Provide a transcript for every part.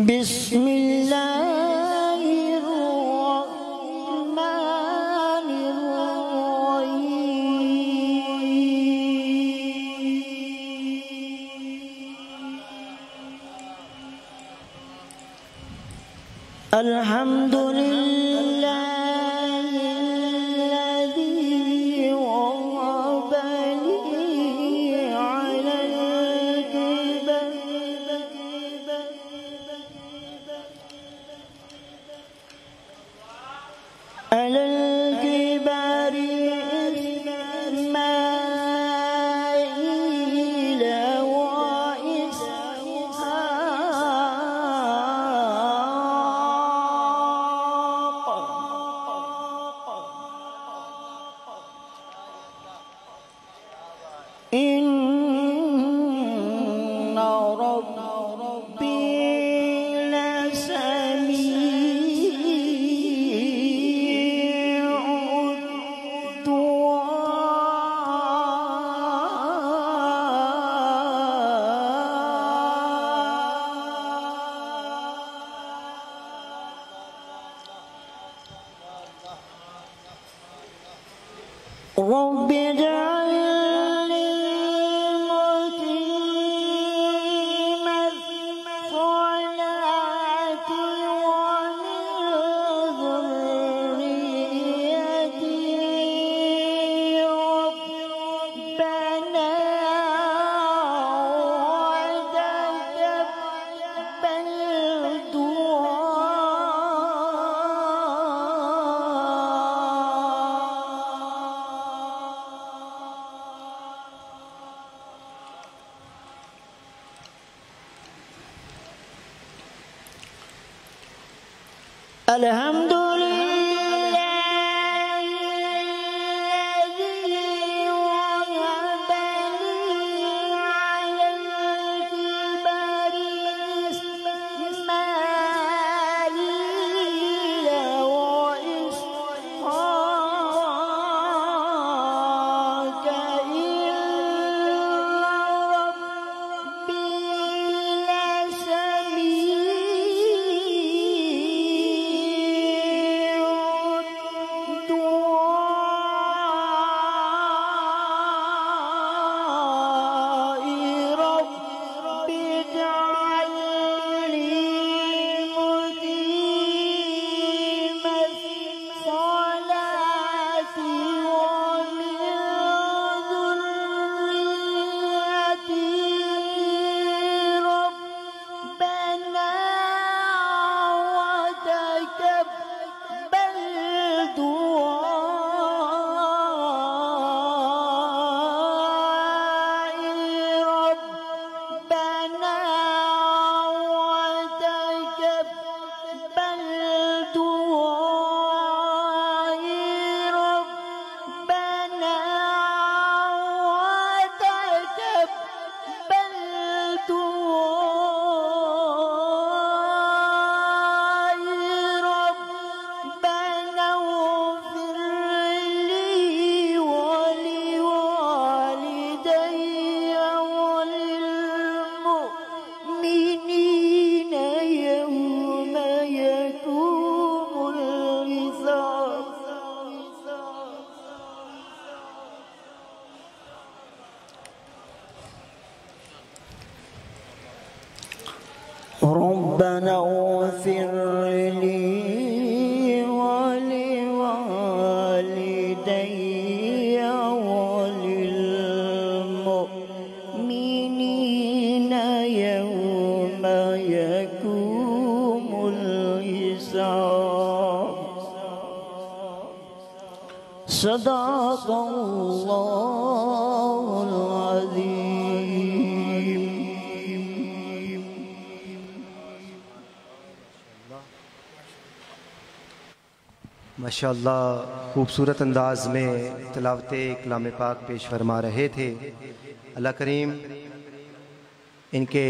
بسم الله الرحمن الرحيم الحمد لله الذي وهبني على الكبر إسماعيل وإسحاق إن ربي رب اجعلني مقيم الصلاة ومن ذريتي ربنا وتقبل الحمد لله الذي وهبني على الكبر إسماعيل وإسحاق إن ربي ربنا اغفر لي ولوالدي وللمؤمنين يوم يقوم الحساب صدق الله العظيم. ماشاءاللہ خوبصورت انداز میں تلاوت کلام پاک پیش فرما رہے تھے. اللہ کریم ان کے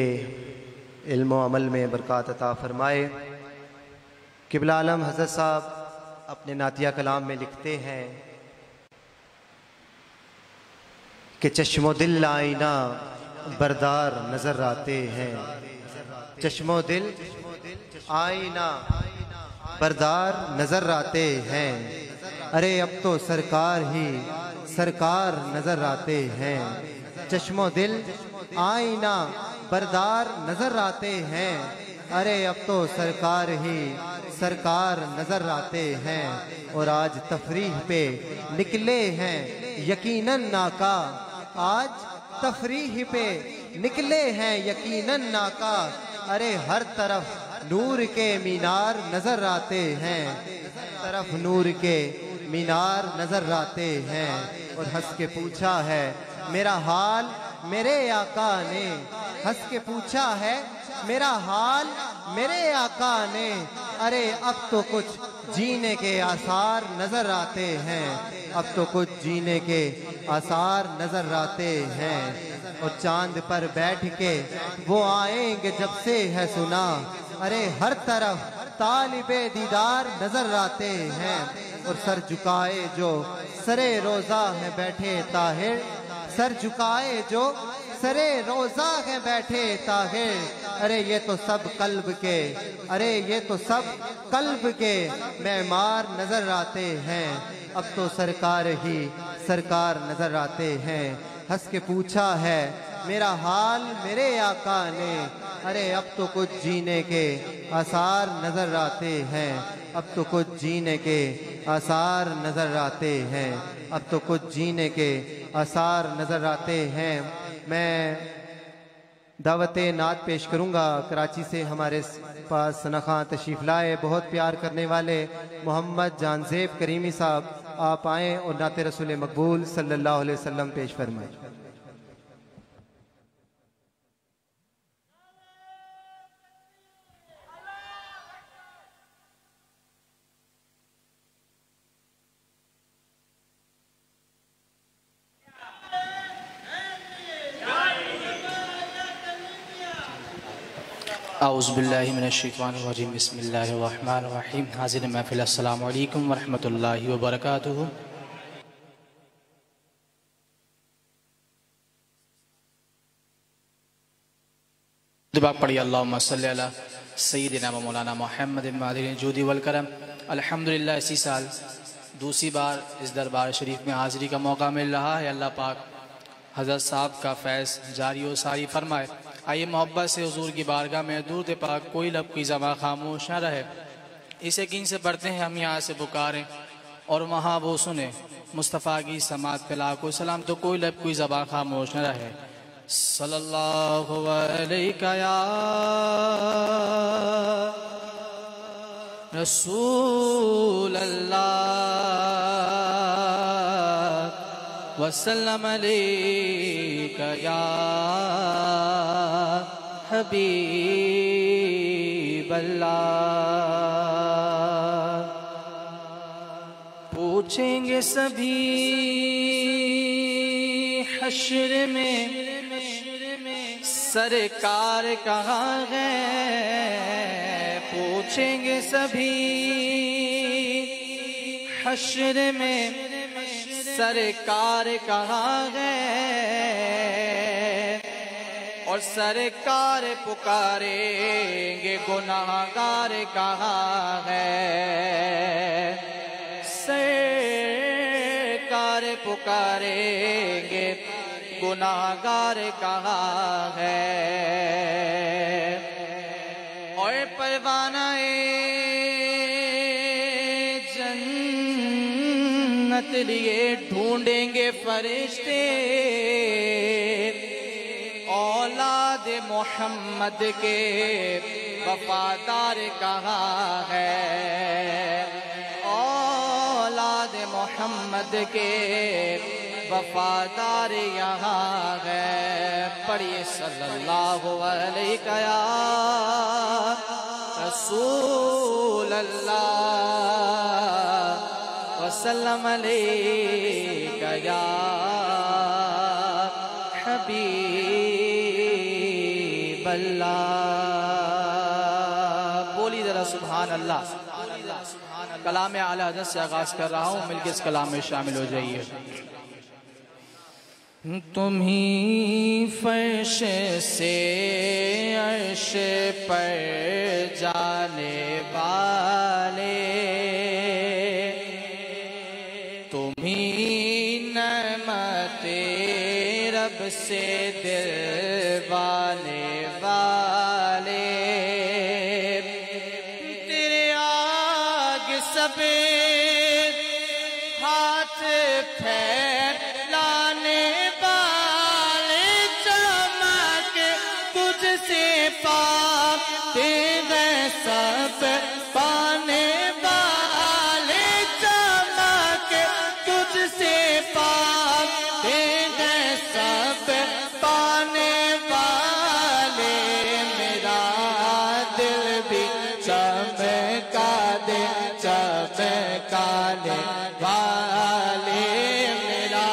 علم و عمل میں برکات عطا فرمائے. قبلہ عالم حضرت صاحب اپنے نعتیہ کلام میں لکھتے ہیں کہ چشم و دل آئینہ بردار نظر آتے ہیں. چشم و دل آئینہ بردار نظر آتے ہیں، ارے اب تو سرکار ہی سرکار نظر آتے ہیں۔ چشم و دل آئینہ بردار نظر آتے ہیں، ارے اب تو سرکار ہی سرکار نظر آتے ہیں۔ اور آج تفریح پہ نکلے ہیں یقیناً ناکا، آج تفریح پہ نکلے ہیں یقیناً ناکا، ارے ہر طرف نور کے مینار نظر آتے ہیں، ہر طرف نور کے مینار نظر آتے ہیں۔ اور ہنس کے پوچھا ہے میرا حال میرے آقا نے، ہنس کے پوچھا ہے میرا حال میرے آقا نے، ارے اب تو کچھ جینے کے آثار نظر آتے ہیں، اب تو کچھ جینے کے آثار نظر آتے ہیں۔ اور چاند پر بیٹھ کے وہ آئیں گے جب سے ہے سنا، ارے ہر طرف طالب دیدار نظر آتے ہیں۔ اور سر جھکائے جو سرے روزہ ہے بیٹھے طاہر، سر جھکائے جو سرے روزہ ہے بیٹھے طاہر، ارے یہ تو سب قلب کے، ارے یہ تو سب قلب کے معمار نظر آتے ہیں، اب تو سرکار ہی سرکار نظر آتے ہیں۔ ہنس کے پوچھا ہے میرا حال میرے آقا نے، ارے اب تو کچھ جینے کے آثار نظر آتے ہیں، اب تو کچھ جینے کے آثار نظر آتے ہیں، اب تو کچھ جینے کے آثار نظر آتے ہیں۔ میں دعوت نعت پیش کروں گا۔ کراچی سے ہمارے پاس ثناء تشریف لائے، بہت پیار کرنے والے محمد جانزیب کریمی صاحب، آپ آئیں اور نعت رسول مقبول صلی اللہ علیہ وسلم پیش فرمائیں۔ اعوذ باللہ من الشیطان الرجیم، بسم اللہ الرحمن الرحیم۔ حاضر محفل السلام علیکم ورحمۃ اللہ وبرکاتہ۔ دعا پڑھی، اللہم صلی علی سیدنا و مولانا محمد معدن جود والکرم۔ الحمدللہ اسی سال دوسری بار اس دربار شریف میں حاضری کا موقع مل رہا ہے۔ اللہ پاک حضرت صاحب کا فیض جاری و ساری فرمائے۔ آئیے محبت سے حضور کی بارگاہ میں درود پاک کوئی لب کی زبان خاموش نہ رہے، اس یقین سے پڑھتے ہیں ہم یہاں سے پکاریں اور وہاں وہ سنیں، مصطفیٰ کی سماعت پہ لاکھوں سلام، تو کوئی لب کی زبان خاموش نہ رہے۔ صلی اللہ علیہ یا رسول اللہ وسلم علیک یا حبیب اللہ۔ پوچھیں گے سبھی حشر میں سرکار کہاں ہے، پوچھیں گے سبھی حشر میں سرکار کہاں ہے، اور سرکار پکاریں گے گناہگار کہاں ہے، سرکار پکاریں گے گناہگار کہاں ہے۔ اور پروانہ جنت لیے ڈھونڈیں گے فرشتے، اولاد محمد کے وفادار کہاں ہے، اولاد محمد کے وفادار یہاں ہے۔ پڑھیے صلی اللہ علیہ یا رسول اللہ وسلم علیک یا حبیب اللہ۔ بولی ذرا سبحان اللہ۔ کلام اعلیٰ حضرت سے آغاز کر رہا ہوں، مل کے اس کلام میں شامل ہو جائیے۔ تمہیں فرش سے عرش پر جانے والے، تمہیں نعمت رب سے دلوانے والے، تیرے آگے سب ہاتھ پھیلانے والے، چمک تجھ سے پاتے ہیں سب پانے والے، چمک تجھ سے پاتے ہیں سب پانے والے، میرا دل بھی چمکا دے چمکانے والے، میرا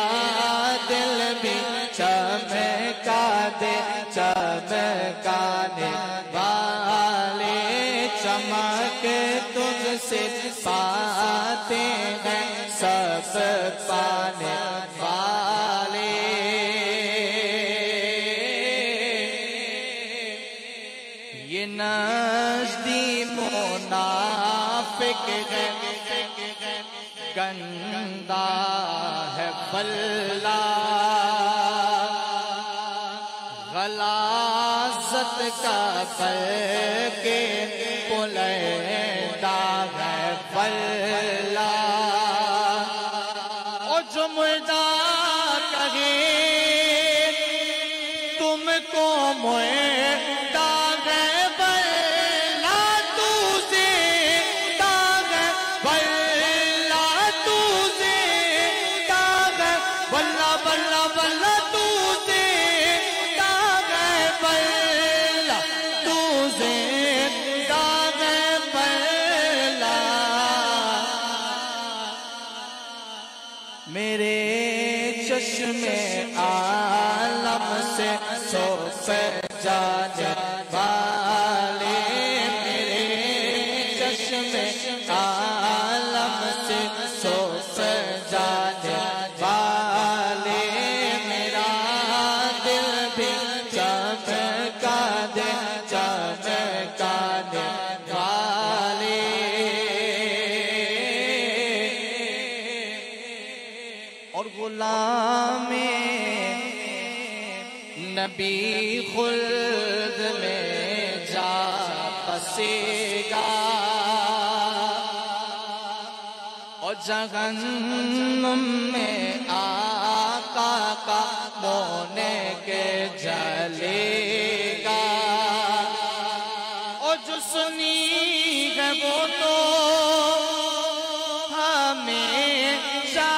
دل بھی چمکا دے چمکانے والے، چمک تجھ سے پاتے ہیں سب پانے والے۔ یہ نزدی منافق ہے، گندا ہے بلا، غلاظت کا بلکہ پلندہ ہے بلا، اور جو مردہ کہے تم کو مردہ ہے بلا، تو زندہ ہے بلا، تو زندہ ہے بلا بلا بلا، تو زندہ ہے بلا، تو زندہ ہے بلا، میرے چشم عالم سے سوپ جانے والے، میرے چشم عالم سے سوپ جانے والے، میرا دل بھی چمکا دے چمکانے والے، اور غلام نبی خلد میں جا بسے گا، اور جہنم میں آقا کا مونے کے جلے گا، اور جو سنی ہے وہ تو ہمیشہ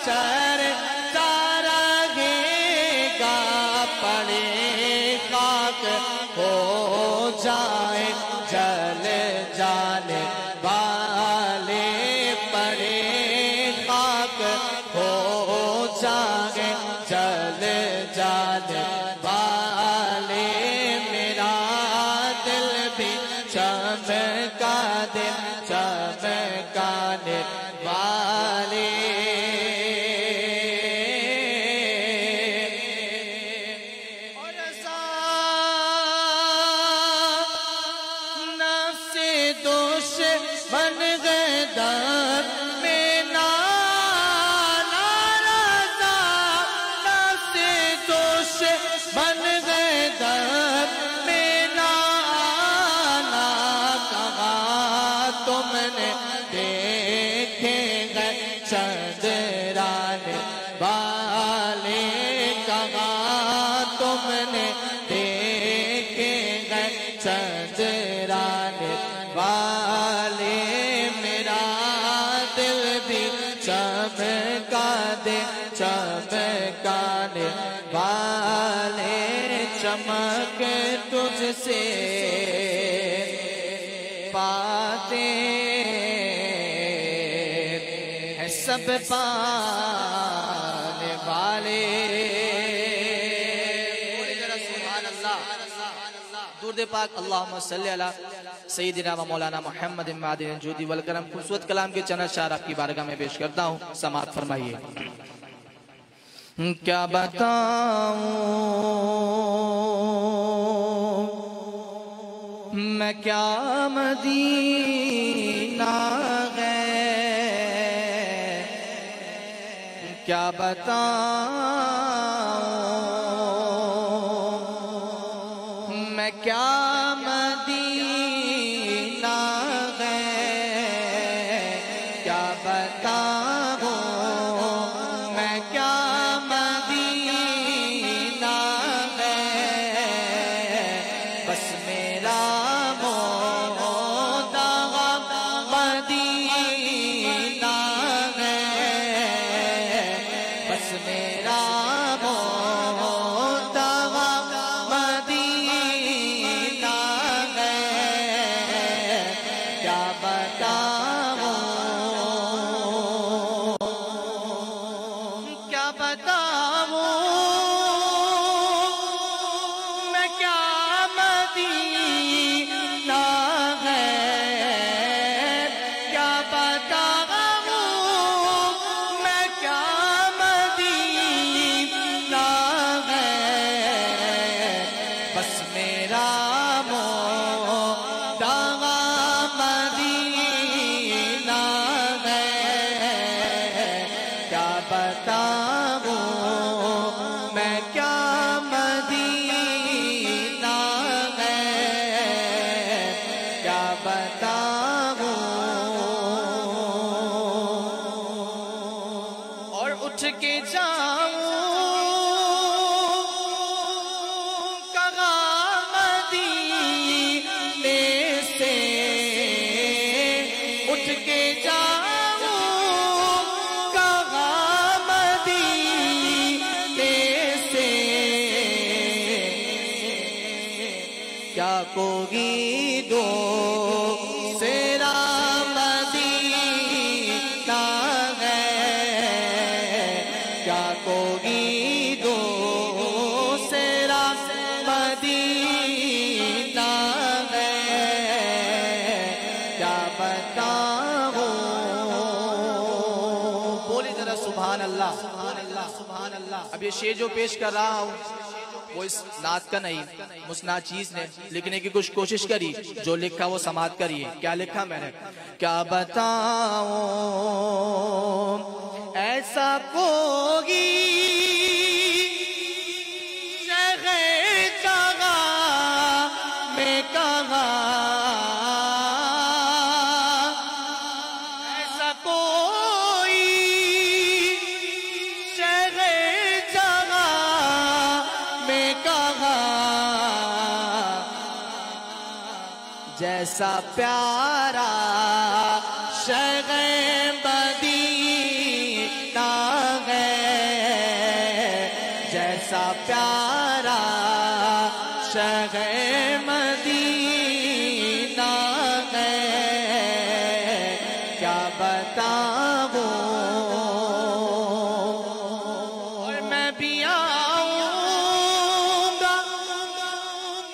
چرتا رہے گا، پڑے خاک ہو جائے جل جانے والے، پڑے خاک ہو جائے جل جانے والے، میرا دل بھی چمکا دے چمکانے والے، بن گئے در میں ناراضا، نفس دوش بن گئے در میں نانا، کہا تم نے دیکھے گئے چندرانے والے، کہا تم نے دیکھے گئے چندرانے والے، میرا دل بھی چمکا دے چمکانے والے، چمک تجھ سے پاتے ہیں سب پانے والے، درود پاک اللہم صلی علی سیدنا و مولانا محمد معدن الجود والکرم خوبصورت کلام کے چند اشعار آپ کی بارگاہ میں پیش کرتا ہوں، سماعت فرمائیے۔ کیا بتاؤں میں کیا مدینہ ہے، کیا بتاؤں میں کیا مدینہ ہے، کیا بتاؤں میں کیا مدینہ ہے، بس میرا کوئی دو سیرا مدینہ ہے، کیا کوئی دو سیرا مدینہ ہے، کیا بتاؤں۔ بولی ذرا سبحان اللہ، سبحان اللہ، سبحان اللہ۔ اب یہ شعر جو پیش کر رہا ہوں وہ اس نعت کا نہیں، مسناد چیز نے لکھنے کی کچھ کوشش کری، جو لکھا وہ سماعت کریے۔ کیا لکھا میں نے؟ کیا بتاؤں ایسا کوئی شیخ جگہ میں کہا، ایسا کوئی شیخ جگہ میں کہا، جیسا پیارا شیخ مدینہ ہے، جیسا پیارا شیخ مدینہ ہے، کیا بتاؤں۔ اور میں بھی آؤں گا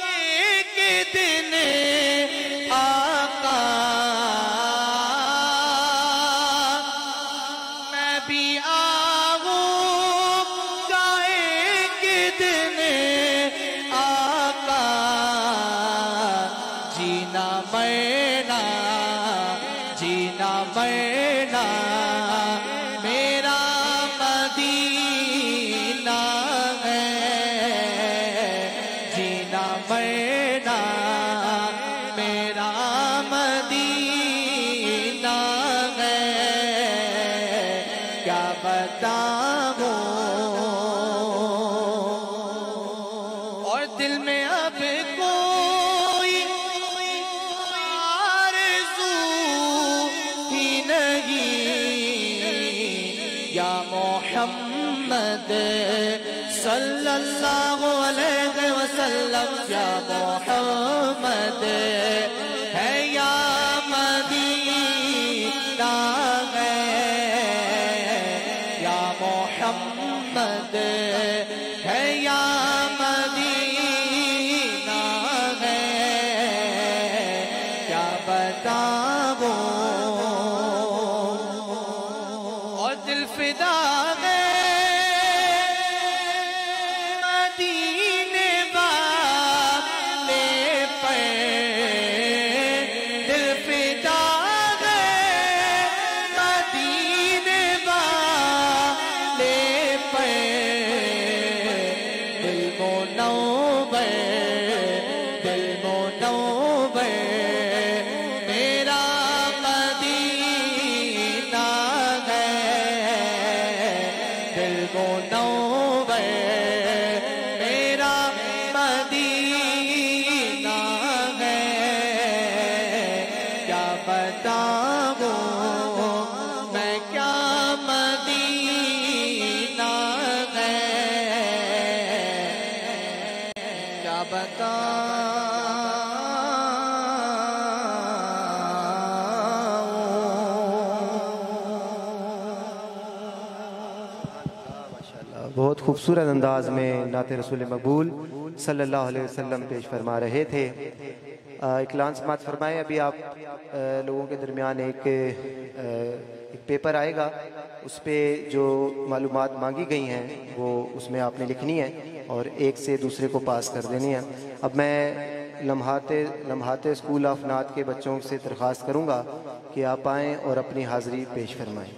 ایک دن آقا، میں بھی آؤں گا ایک دن آقا، جینا مرنا جینا مرنا میرا مدینہ ہے، جینا مرنا میرا مدینہ ہے، کیا بتاؤں۔ اور دل میں اب کوئی آرزو ہی نہیں، یا محمد صلی اللہ علیہ وسلم، یا محمد ہے یا مدینہ ہے، یا محمد ہے یا مدینہ ہے، بتاؤں اور دل فدا ہے مدینے والے پر دل فدا ہے مدینے والے پر دل منور دل منور میرا مدینہ ہے دل منور میرا مدینہ ہے کیا بتاؤں میں کیا مدینہ ہے کیا بہت خوبصورت انداز میں نعت رسول مقبول صلی اللہ علیہ وسلم پیش فرما رہے تھے۔ اکلان سماعت فرمائے۔ ابھی آپ لوگوں کے درمیان ایک پیپر آئے گا، اس پہ جو معلومات مانگی گئی ہیں وہ اس میں آپ نے لکھنی ہے اور ایک سے دوسرے کو پاس کر دینی ہے۔ اب میں لمحات اسکول آف نعت کے بچوں سے درخواست کروں گا کہ آپ آئیں اور اپنی حاضری پیش فرمائیں۔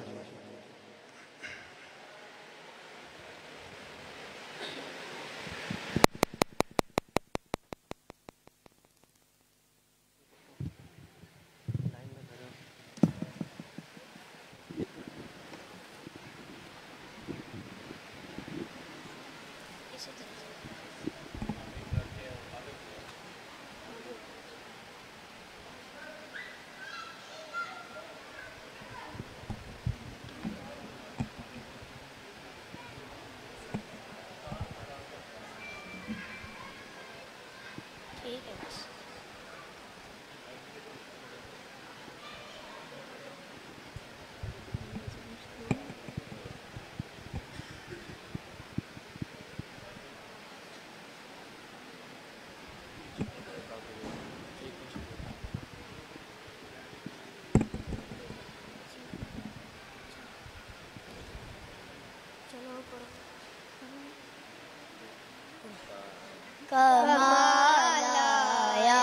کمال آیا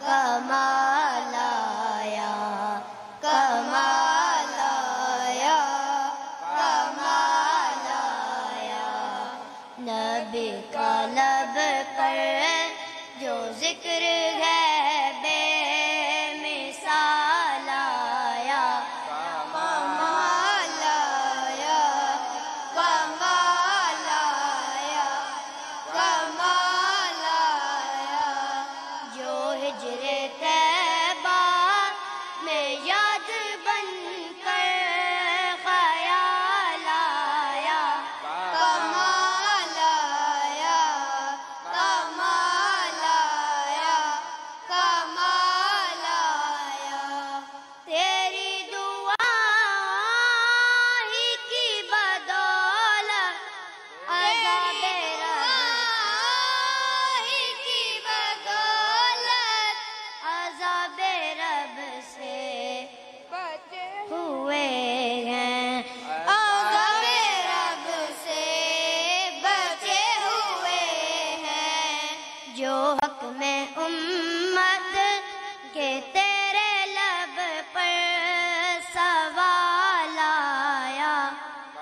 کمال آیا کمال آیا کمال آیا نبی کا لب پر جو ذکر ہے بے مثال آیا کمال آیا کمال آیا کمال آیا جو ہجر طیبہ میں یاد بن کر خیال آیا کمال آیا کمال آیا کمال آیا تیری دعا ہی کی بدولت عذاب رب سے ہوئے ہیں عذاب رب سے بچے ہوئے ہیں جو حق میں امت کے تیرے لب پر سوال آیا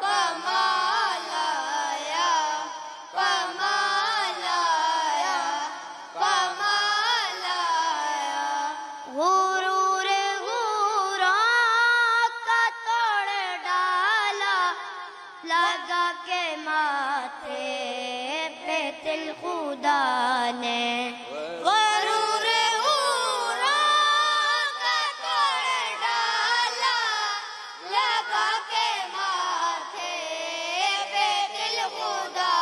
کمال آیا کمال آیا کمال آیا غرور غوروں کا توڑ ڈالا لگا کے ماتھے پہ تل خدا نے غرور غوروں کا توڑ ڈالا لگا کے ماتھے پہ تل خدا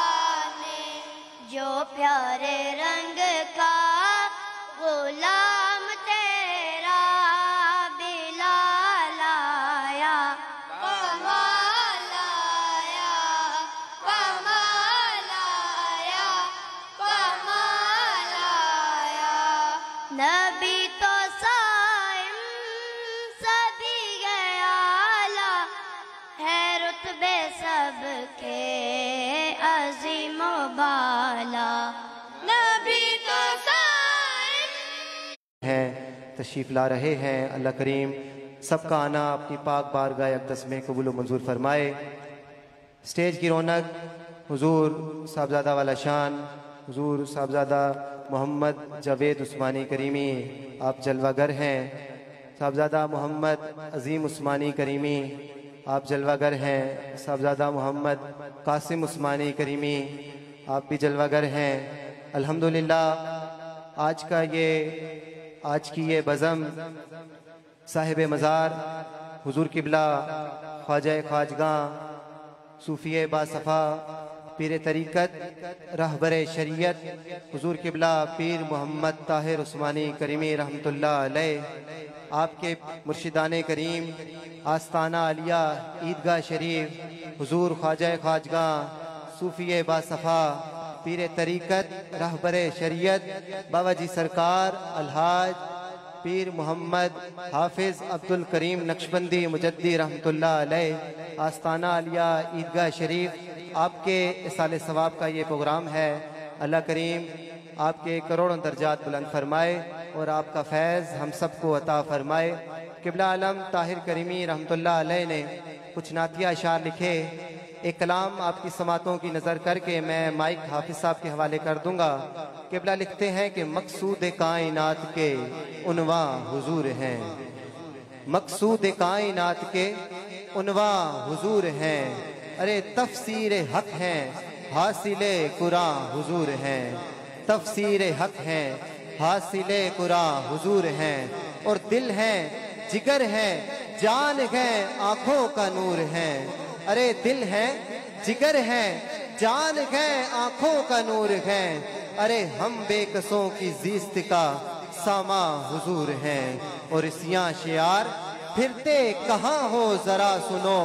نے جو پیارے رنگ کا غلام تیرا بلال آیا کمال آیا کمال آیا کمال آیا نبی تو کے عظیم و بالا نبی تو ہیں تشریف لا رہے ہیں۔ اللہ کریم سب کا آنا اپنی پاک بارگاہ اقدس میں قبول و منظور فرمائے۔ سٹیج کی رونق حضور صاحبزادہ والا شان حضور صاحبزادہ محمد جاوید عثمانی کریمی، آپ جلوہ گر ہیں۔ صاحبزادہ محمد عظیم عثمانی کریمی، آپ جلوہ گر ہیں۔ صاحبزادہ محمد قاسم عثمانی کریمی، آپ بھی جلوہ گر ہیں۔ الحمدللہ آج کی یہ بزم صاحب مزار حضور قبلہ خواجہ خواجگاں صوفی باصفا پیر طریقت رہبر شریعت حضور قبلہ پیر محمد طاہر عثمانی کریمی رحمۃ اللہ علیہ، آپ کے مرشدان کریم آستانہ عالیہ عیدگاہ شریف حضور خواجہ خواجگاں صوفی باصفا پیر طریقت رہبر شریعت بابا جی سرکار الحاج پیر محمد حافظ عبد الکریم نقشبندی مجدی رحمۃ اللہ علیہ، آستانہ عالیہ عیدگاہ شریف، آپ کے اصال ثواب کا یہ پروگرام ہے۔ اللہ کریم آپ کے کروڑوں درجات بلند فرمائے اور آپ کا فیض ہم سب کو عطا فرمائے۔ قبلہ عالم طاہر کریمی رحمۃ اللہ علیہ نے کچھ نعتیہ اشعار لکھے، ایک کلام آپ کی سماعتوں کی نظر کر کے میں مائک حافظ صاحب کے حوالے کر دوں گا۔ قبلہ لکھتے ہیں کہ مقصود کائنات کے عنواں حضور ہیں، مقصود کائنات کے عنواں حضور ہیں، ارے تفسیر حق ہیں حاصل قرآن حضور ہیں، تفسیر حق ہیں حاصل قرآن حضور ہیں، اور دل ہیں جگر ہیں جان ہیں آنکھوں کا نور ہیں، ارے دل ہیں جگر ہیں جان ہیں آنکھوں کا نور ہیں، ارے ہم بے کسوں کی زیست کا ساما حضور ہیں، اور اسیاں شعار پھرتے کہاں ہو ذرا سنو،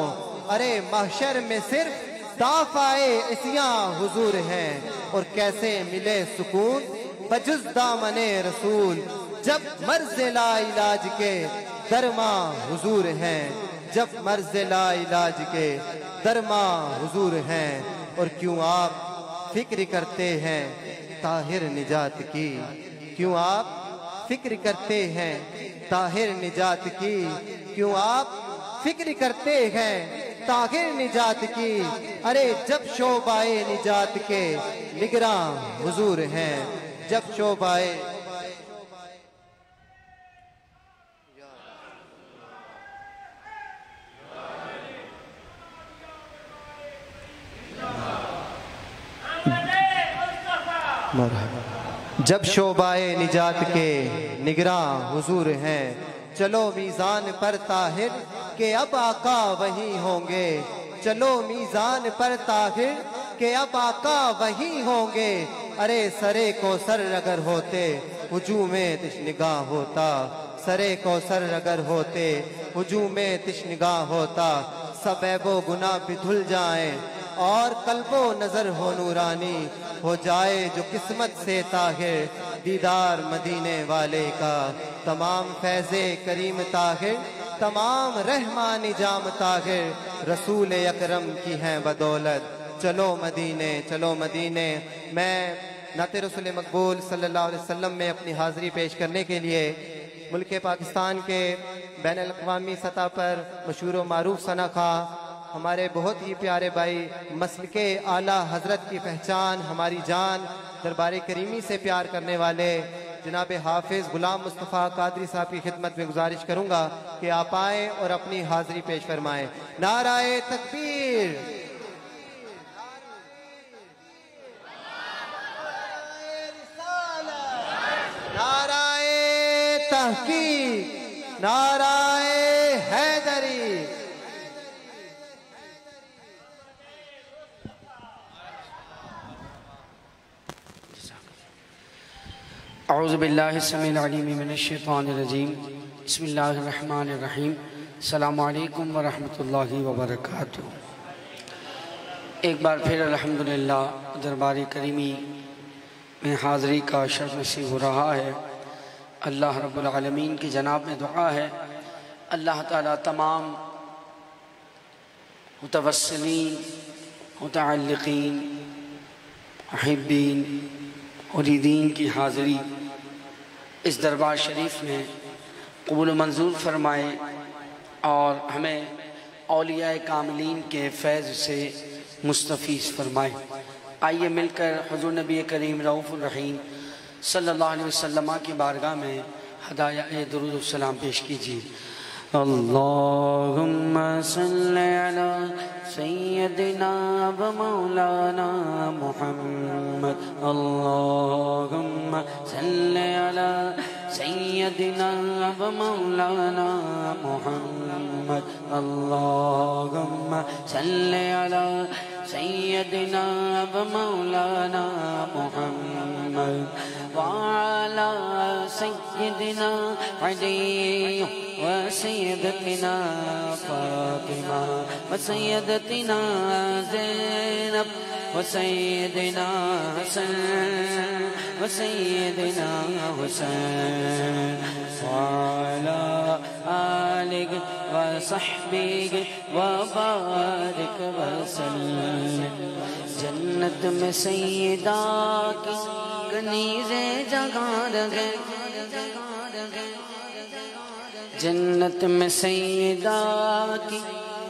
ارے محشر میں صرف دافعے اسیاں حضور ہیں، اور کیسے ملے سکون بجز دامن رسول، جب مرض لا علاج کے درماں حضور ہیں، جب مرض لا علاج کے درماں حضور ہیں، اور کیوں آپ فکر کرتے ہیں طاہر نجات کی، کیوں آپ فکر کرتے ہیں طاہر نجات کی، کیوں آپ فکر کرتے ہیں طاہر نجات کی، ارے جب شعبہ نجات کے نگراں حضور ہیں، جب شعبہ جب شعبہ نجات کے نگراں حضور ہیں، چلو میزان پر طاہر کہ اب آقا وہیں ہوں گے، چلو میزان پر طاہر کہ اب آقا وہیں ہوں گے، ارے سرے کو سر اگر ہوتے ہجوم تشنگاہ ہوتا، سرے کو سر اگر ہوتے ہجوم تشنگاہ ہوتا، سب عیب و گناہ بھی دھل جائیں اور قلب و نظر ہو نورانی، ہو جائے جو قسمت سے طاہر دیدار مدینے والے کا، تمام فیض کریم طاہر تمام رحمانی جام طاہر رسول اکرم کی ہیں بدولت، چلو مدینے چلو مدینے۔ میں نعت رسول مقبول صلی اللہ علیہ وسلم میں اپنی حاضری پیش کرنے کے لیے ملک پاکستان کے بین الاقوامی سطح پر مشہور و معروف ثنا خواہ ہمارے بہت ہی پیارے بھائی مسلک اعلیٰ حضرت کی پہچان ہماری جان دربار کریمی سے پیار کرنے والے جناب حافظ غلام مصطفیٰ قادری صاحب کی خدمت میں گزارش کروں گا کہ آپ آئیں اور اپنی حاضری پیش فرمائیں۔ نعرہ تکبیر، نعرہ تحقیق، نعرہ حیدری۔ اعوذ باللہ السمیع العلیم من الشیطان الرجیم، بسم اللہ الرحمن الرحیم، السلام علیکم ورحمۃ اللہ وبرکاتہ۔ ایک بار پھر الحمدللہ دربار کریمی میں حاضری کا شرف نصیب ہو رہا ہے۔ اللہ رب العالمین کی جناب میں دعا ہے اللہ تعالیٰ تمام متوسلین متعلقین، محبین، مریدین کی حاضری اس دربار شریف میں قبول و منظور فرمائے اور ہمیں اولیاء کاملین کے فیض سے مستفیض فرمائے۔ آئیے مل کر حضور نبی کریم رؤوف الرحیم صلی اللہ علیہ وسلم کی بارگاہ میں ہدایہ درود السلام پیش کیجیے۔ اللہم صلی علی سیدنا و مولانا محمد، اللہم صلی علی سیدنا و مولانا محمد، اللہم صلی علی سیدنا و مولانا محمد وعلى سيدنا علي وسيدتنا فاطمة وسيدتنا زينب وسيدنا حسن وسيدنا حسين وعلى آلك وصحبك وبارك وسلم۔ جنت میں سیدہ کی کنیز جگہ رہے، جنت میں سیدہ کی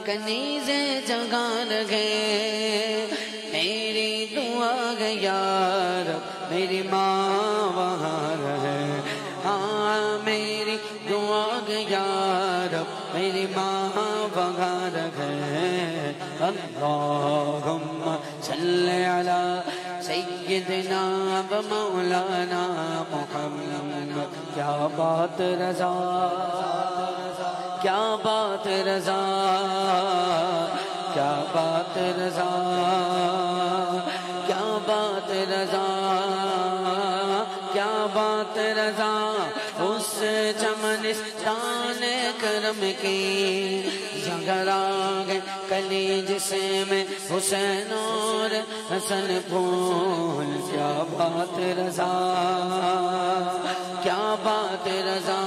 کنیز جگہ رہے، میری دعا ہے یا رب میری ماں وہاں رہے، ہاں میری دعا ہے یا رب میری ماں وہاں رہے۔ اللہم صلی علی سیدنا و مولانا محمد۔ کیا بات رضا، کیا بات رضا، کیا بات رضا، کیا بات رضا، کیا بات رضا، اس چمنستان کرم کی جگر آگے کلی جسے میں حسین اور حسن پھول۔ کیا بات رضا، کیا بات رضا،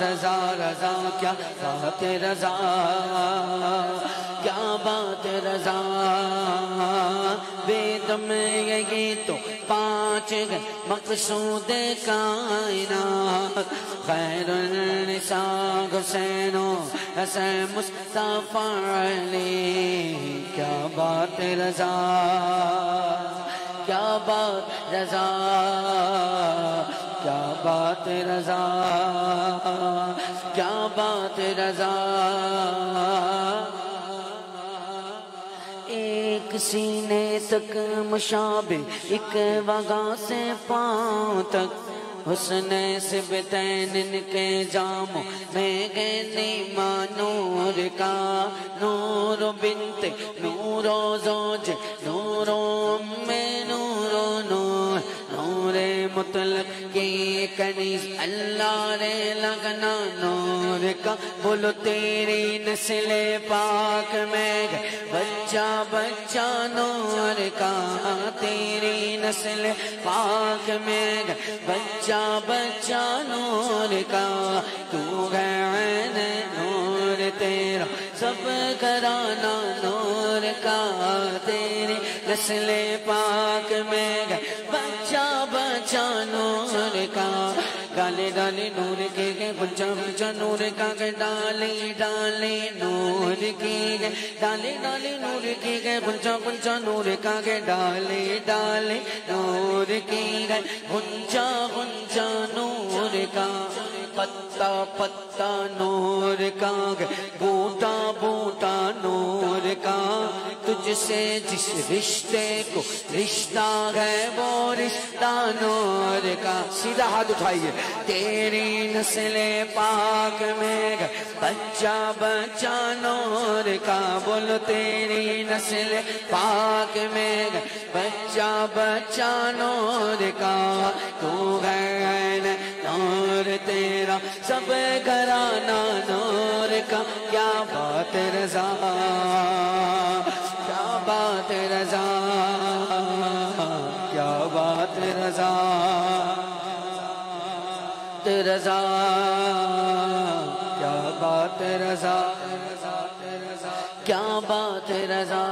رضا رضا کیا بات رضا، کیا بات رضا، وید میں یہ تو پانچ مقصود کائنات، خیر النساء حسین و حسین مصطفیٰ علی۔ کیا بات رضا، کیا بات رضا، کیا بات رضا، کیا بات رضا، ایک سینے تک مشابہ ایک وغا سے پاؤں تک، حسن سبتین ان کے جاموں میں گئے نیما نور کا، نور بنت نور و زوج نور و ام نور و نور، نور مطلق کی کنیز اللہ رے لگنا نور کا، بولو تیری نسل پاک میں بچہ بچہ نور کا، تیری نسل پاک میں بچہ بچہ نور کا، تو ہے عین نور تیرا سب گھرانہ نور کا، تیری نسل پاک میں بچہ بچہ نور کا، ڈالے ڈالے نور کے گئے بچہ بچہ نور کا گئے، ڈالے ڈالے نور کے گئے، ڈالے ڈالے نور کے گئے بچہ بچہ نور کا گئے، ڈالے ڈالے نور کے گئے بچہ بچہ نور کا، پتا پتا نور کا بوٹا بوٹا نور کا، تجھ سے جس رشتے کو رشتہ ہے وہ رشتہ نور کا، سیدھا ہاتھ اٹھائیے، تیری نسل پاک میں بچہ بچہ نور کا، بولو تیری نسل پاک میں بچہ بچہ نور کا، تو ہے نور تیرا سب گھرانہ نور کا، کیا بات رضا، کیا بات رضا، کیا بات رضا، رضا کیا بات رضا، کیا بات رضا،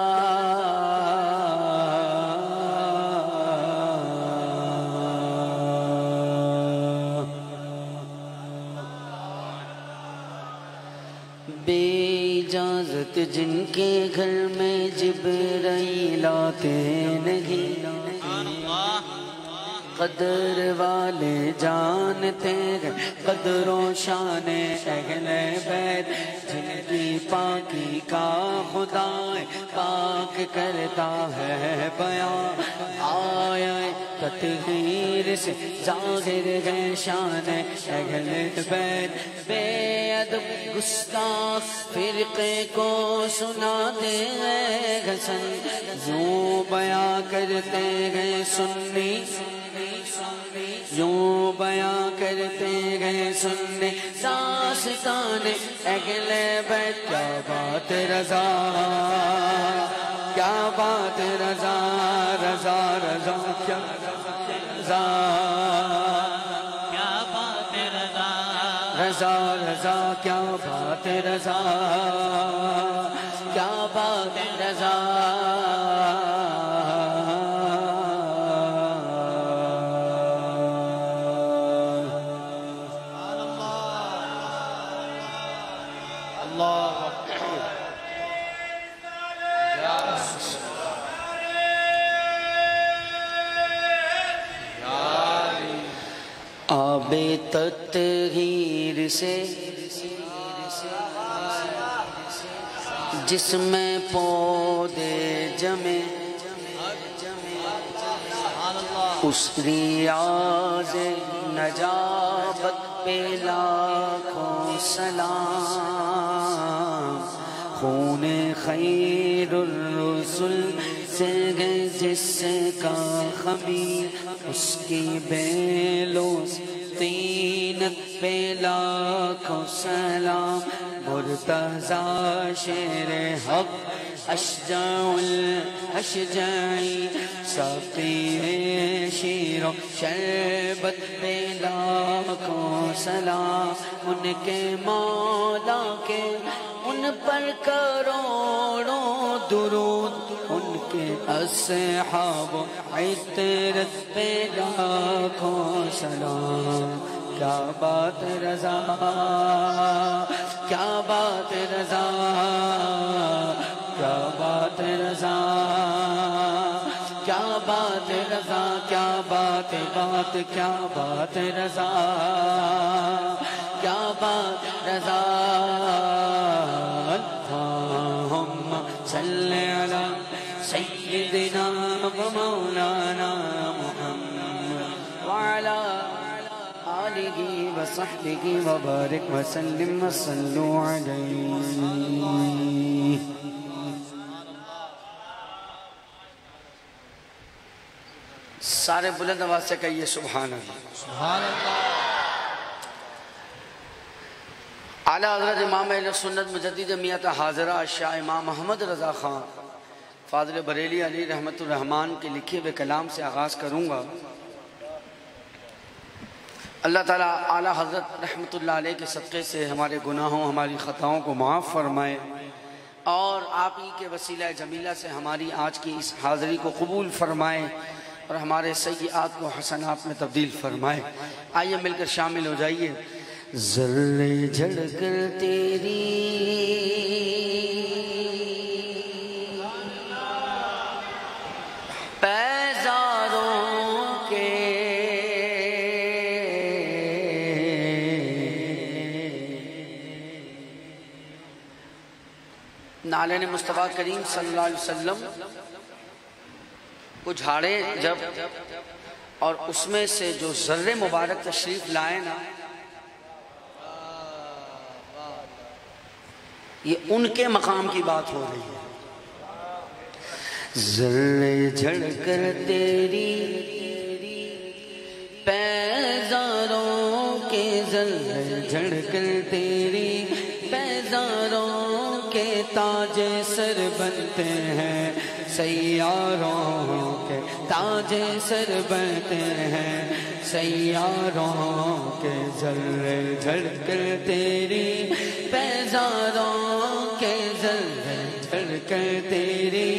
اجازت جن کے گھر میں جبرائیل آتے نہیں، قدر والے جانتے ہیں قدر و شان اہل بیت، جن کی پاکی کا خدا پاک کرتا ہے بیان، آیا تطہیر سے ظاہر ہے شان اہل بیت، بے ادب گستاخ فرقے کو سناتے ہیں حسن، یوں بیاں کرتے ہیں سنی، یوں بیاں کرتے گئے سننے داستان اہل بیت، کیا بات رضا، کیا بات رضا، رضا رضا کیا رضا، کیا بات رضا، رضا رضا کیا بات رضا، کیا بات رضا، آب تطہیر سے جس میں پودے جمے، اس ریاض نجابت پہ لاکھوں سلام، خون خیر الرسل سے گئے جس کا خمیر، اس کی بیلوں طینت پہ لاکھوں سلام، مرتضی شیر حق اشجع الاشجعی، ساقی شیر و شربت پہ لاکھوں سلام، ان کے مولا کے ان پر کروڑوں درود، ان کے اصحاب و عطرت پہ لاکھوں سلام، کیا بات رضا، کیا بات رضا، کیا بات رضا، کیا بات رضا، کیا بات بات، کیا بات رضا، کیا بات رضا، اللہم صلی علی سیدنا و مولانا محمد وعلی آلہ و صحبہ و بارک وسلم وصلو علیہ۔ سارے بلند آواز سے کہیے سبحان اللہ، سبحان اللہ۔ اعلیٰ حضرت امام اہل سنت مجدد میت حاضرہ شاہ امام محمد رضا خان فاضل بریلی علی رحمت الرحمن کے لکھے ہوئے کلام سے آغاز کروں گا۔ اللہ تعالیٰ اعلیٰ حضرت رحمت اللہ علیہ کے صدقے سے ہمارے گناہوں ہماری خطاؤں کو معاف فرمائے، اور آپ ہی کے وسیلہ جمیلہ سے ہماری آج کی اس حاضری کو قبول فرمائے، اور ہمارے سیئات کو حسنات میں تبدیل فرمائے۔ آئیے مل کر شامل ہو جائیے۔ ذرے جھڑ کر تیری پیزاروں کے نالین مصطفیٰ کریم صلی اللہ علیہ وسلم کو جھاڑے جب، اور اس میں سے جو ذرے مبارک تشریف لائے نا، یہ ان کے مقام کی بات ہو رہی ہے۔ ذرے جھڑ کر تیری پیزاروں کے، ذرے جھڑ کر تیری پیزاروں کے تاج سر بنتے ہیں، سیاروں کے تاج سر بنتے ہیں، سیاروں کے ذرے جھڑ کر تیری پیزاروں کے، ذرے جھڑ کر تیری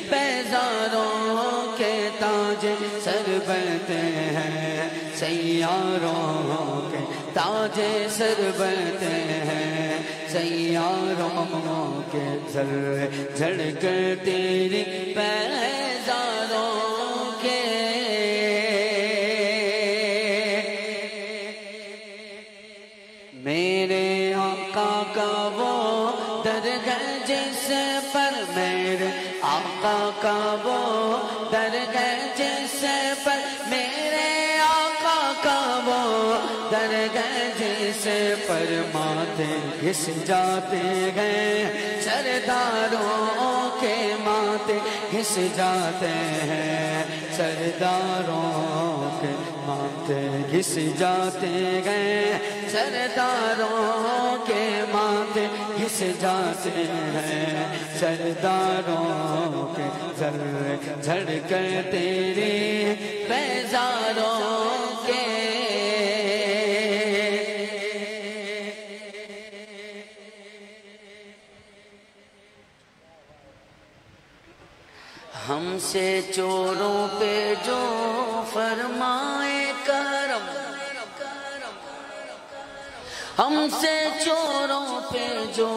پیزاروں کے تاج سر بنتے ہیں، سیاروں کے تاج سر بنتے ہیں، سیاروں کے ذرے جھڑ کر تیری پیزاروں کے میرے آقا کا وہ در ہے جس پر میرے آقا کا وہ در ہے جس پر میرے آقا کا وہ در ہے جس پر ماتھے گھس جاتے ہیں سرداروں کے ماتھے گھس جاتے ہیں سرداروں کے ماتھے گھس جاتے ہیں سرداروں کے ماتھے گھس جاتے ہیں سرداروں کے ذرے جھڑ کر تیری پیزاروں کے ہم سے چوروں پہ جو فرمائے کرم ہم سے چوروں پہ جو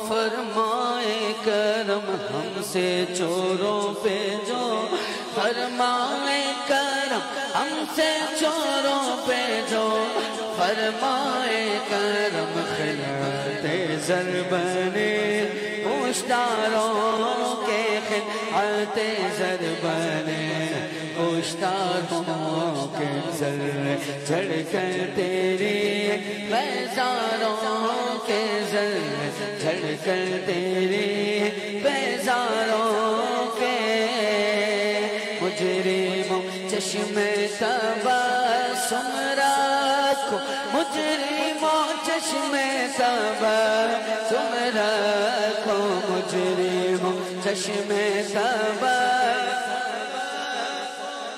فرمائے کرم ہم سے چوروں پہ جو فرمائے کرم ہم سے چوروں پہ جو فرمائے کرم خلعت زر بنے ہوشیاروں کے خلعت زر بنے ہوشیاروں کے زر جھڑ کر تیری پیزاروں کے زر جھڑ کر تیری پیزاروں کے مجرموں چشم تبسم رکھو مجرموں چشم تبسم رکھو مجرموں چشم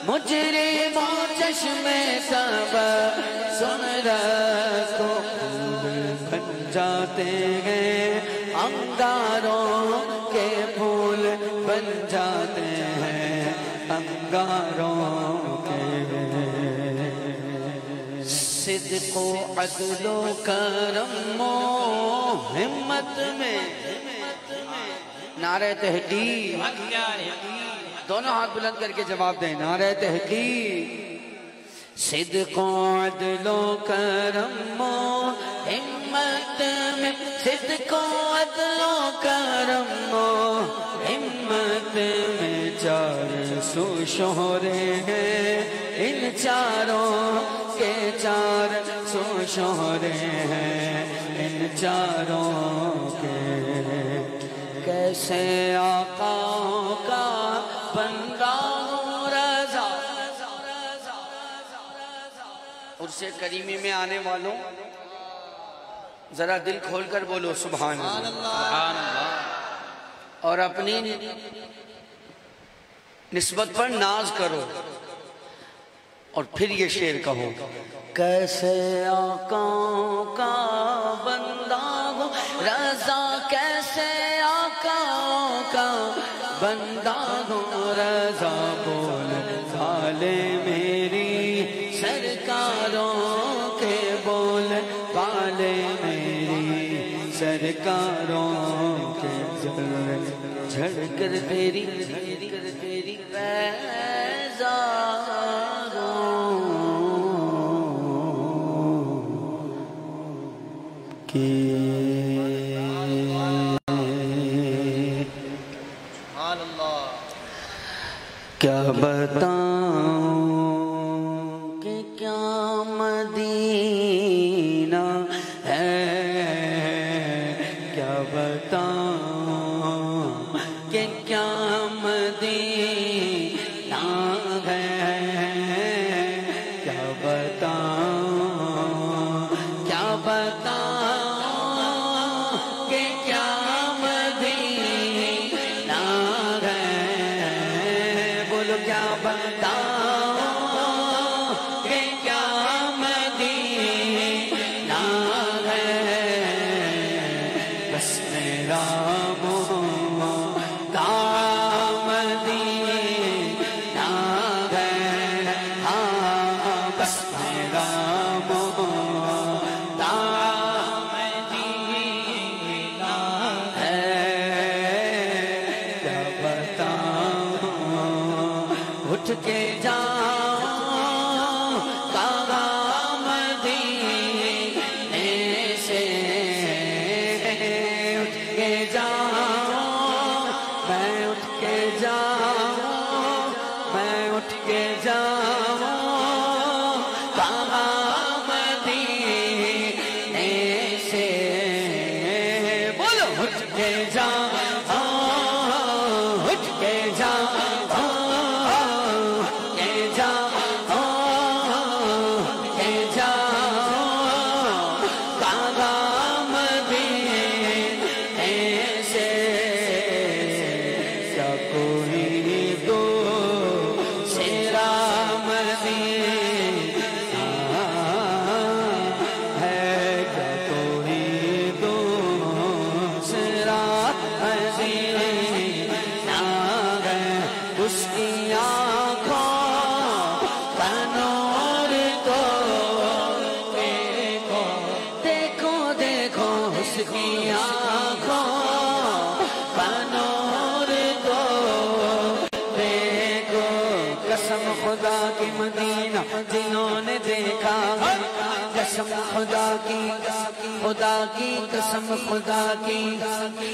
مجرموں چشم تبسم رکھو بن جاتے ہیں انگاروں کے پھول بن جاتے ہیں انگاروں کے صدق و عدل و کرم و ہمت میں نعرہ تحقیق دونوں ہاتھ بلند کر کے جواب دیں نعرہ تحقیق صدق و عدل و کرم و ہمت میں صدق و عدل و کرم و ہمت میں چار سو شہرے ہیں ان چاروں کے چار سو شہرے ہیں ان چاروں کے کیسے آقا کا بندہ ہوں رضا عرص کریمی میں آنے والوں ذرا دل کھول کر بولو سبحان اللہ اور اپنی نسبت پر ناز کرو اور پھر یہ شعر کہو کیسے آقا کا بندہ ہوں رضا کیسے آقا کا بندہ ہوں رضا بول پالے میری سرکاروں کے بول پالے میری سرکاروں کے جھڑ کر تیری پیزاروں کی کیا بتاؤں کہ کیا مدینہ ہے کیا بتاؤں کہ کیا مدینہ ہے کیا بتاؤں کیا بتاؤں کہ کیا مدینہ ہے بولو کیا بتاؤں کہ کیا مدینہ ہے بس میرا مدینہ ہے ہاں بس میرا مدینہ کے جا اٹھ کے جا خدا کی مدینہ جنہوں نے دیکھا ہے قسم خدا کی قسم خدا کی قسم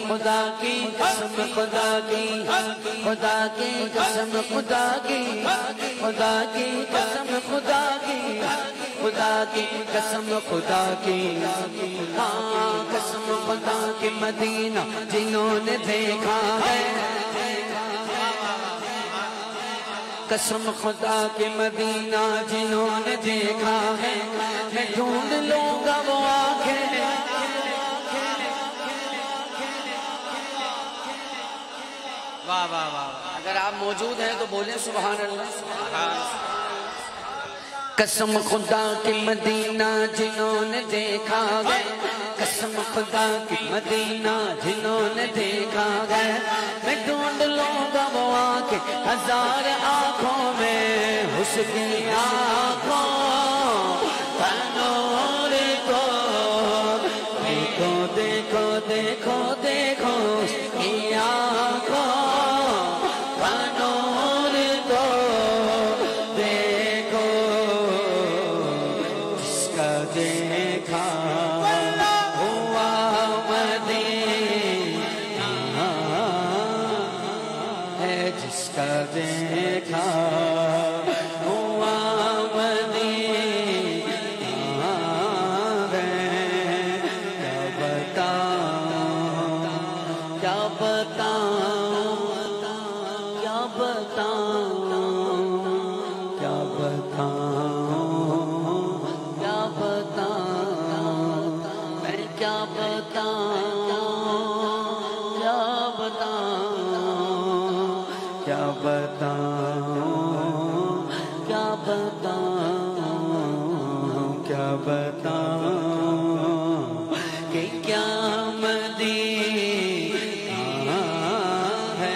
خدا کی قسم خدا کی قسم خدا کی قسم خدا کی ہاں قسم خدا کی مدینہ جنہوں نے دیکھا ہے قسم خدا کے مدینہ جنہوں نے دیکھا ہے میں ڈھونڈ لوں گا وہ آنکھیں واہ واہ واہ اگر آپ موجود ہیں تو بولیں سبحان اللہ قسم خدا کی مدینہ جنہوں نے دیکھا ہے قسم خدا کی مدینہ جنہوں نے دیکھا ہے میں ڈھونڈ لوں گا وہ آنکھیں ہزار آنکھوں میں اس کی آنکھوں کا نور کو دیکھو دیکھو دیکھو اس کی آنکھوں کا نور کو دیکھو جس کا دیکھا دیکھا ہوا مدینہ کیا بتاؤں کیا بتاؤں کیا بتاؤں کیا بتاؤں کیا بتاؤں میں کیا بتاؤں کیا بتاؤں کیا بتاؤں کیا بتاؤں کیا بتاؤں کہ کیا مدینہ ہے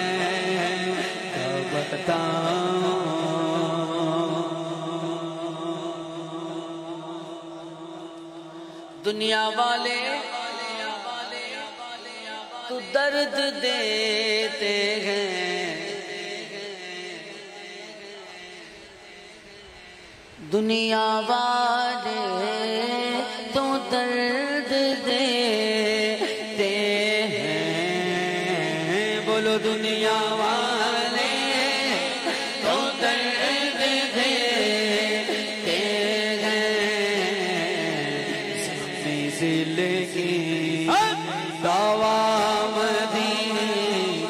کیا بتاؤں دنیا والے تو درد دیتے ہیں دنیا والے تو درد دیتے ہیں بولو دنیا والے تو درد دیتے ہیں زخمی دل کی دوا مدینہ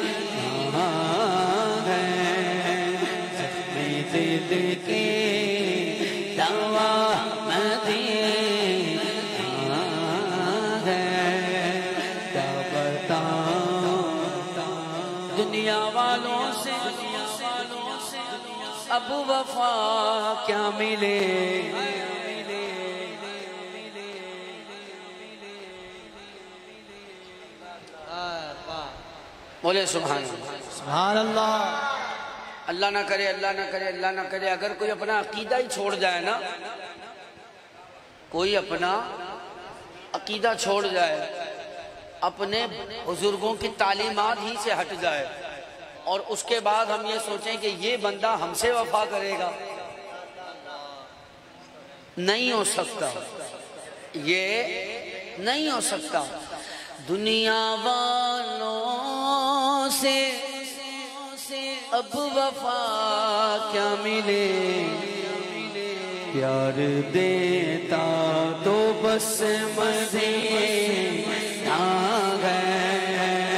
ہے زخمی دل کی دنیا والوں سے اب وفا کیا ملے بولے سبحان اللہ اللہ نہ کرے اللہ نہ کرے اللہ نہ کرے اگر کوئی اپنا عقیدہ ہی چھوڑ جائے نا کوئی اپنا عقیدہ چھوڑ جائے اپنے بزرگوں کی تعلیمات ہی سے ہٹ جائے اور اس کے بعد ہم یہ سوچیں کہ یہ بندہ ہم سے وفا کرے گا نہیں ہو سکتا یہ نہیں ہو سکتا دنیا والوں سے اب وفا کیا ملے پیار دیتا تو بس مدینہ گئے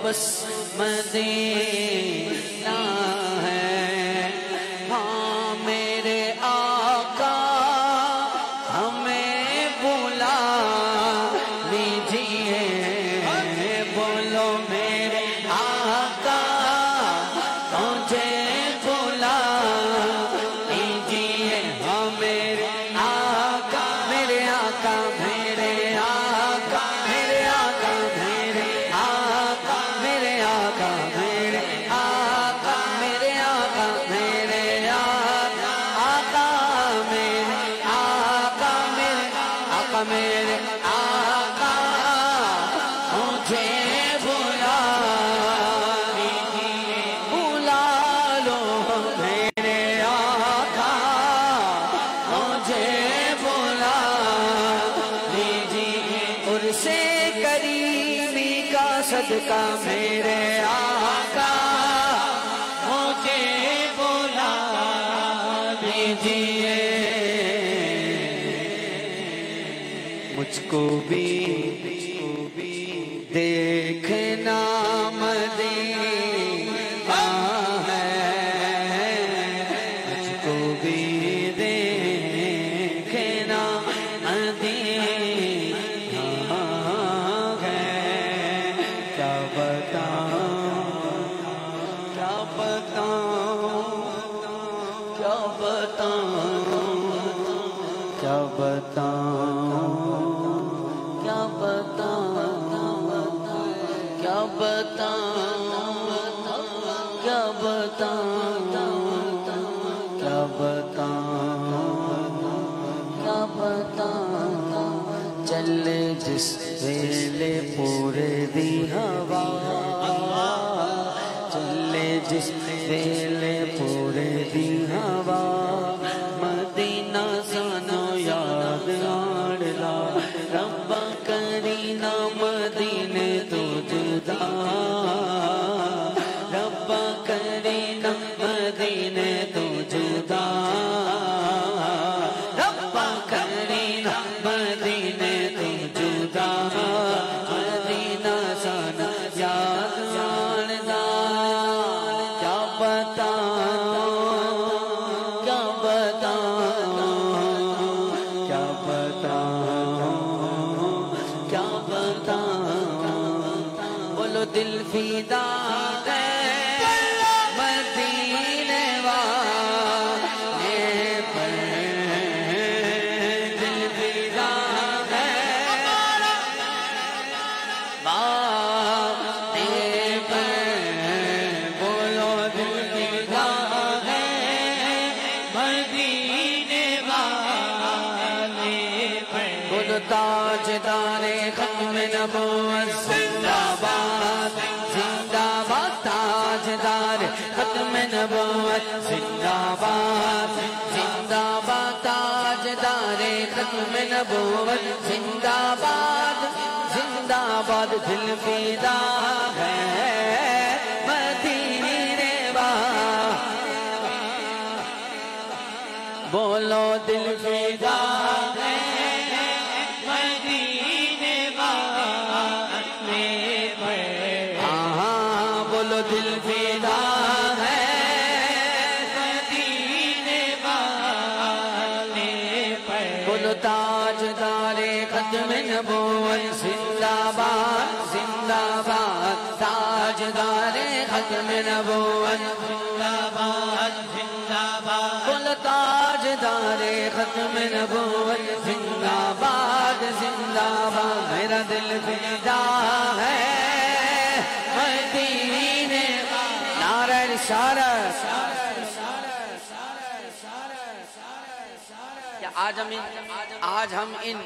بس مدینہ ہے، ہاں میرے آقا ہمیں بلا لیجیے، بولو میرے آقا مجھے بلا لیجیے، ہاں میرے آقا میرے آقا میرے آقا میرے آقا میرے آقا میرے آقا میرے آقا میرے آقا میرے آقا میرے آقا میرے آقا میرے آقا مجھے بلا بلا لو میرے آقا مجھے بلا لیجیے، عرص کریمی کا صدقہ میرے آقا مجھے بلا لیجیے، مجھ کو بھی دیکھنا مدینہ ہے، مجھ کو بھی دیکھنا مدینہ ہے، کیا بتاؤں کیا بتاؤں کیا بتاؤں کیا بتاؤں کیا بتاؤں کیا بتاؤں کیا بتاؤں کیا بتاؤں کیا بتاؤں، چلے جس ویلے پورے دی ہوا، چلے جس ویلے پورے دی ہوا، مدینہ سانو یاد آڑلا، ربا کرینا مدینے تو جدا، ربا کرینا مدینے تو جدا، ربا کرینا مدینے تو جدا، مدینہ سانو یاد آڑلا، کیا بتاؤں کیا بتاؤں کیا بتاؤں کیا بتاؤں، بولو دل فدا ہے مدینے والے پر، دل فدا ہے والے پر، بولو دل فدا ہے مدینے والے پر، بولو تاجدار ختم نبوت زندہ باد زندہ باد، تاجدار ختم نبوت زندہ باد زندہ باد، تاجدار ختم نبوت زندہ باد زندہ باد، دل فدا ہے مدینے والے، بولو دل فدا ہے مدینے والے پر، ہاں بولو دل فدا ہے مدینے والے پر، بولو تاجدار ختم نبوت زندہ باد زندہ باد، تاجدار ختم نبوت زندہ باد زندہ باد، بولو تاجدار ختم نبوت زندہ باد زندہ باد، میرا دل فدا ہے مدینے، نعرہ رسالت، کہ آج ہم ان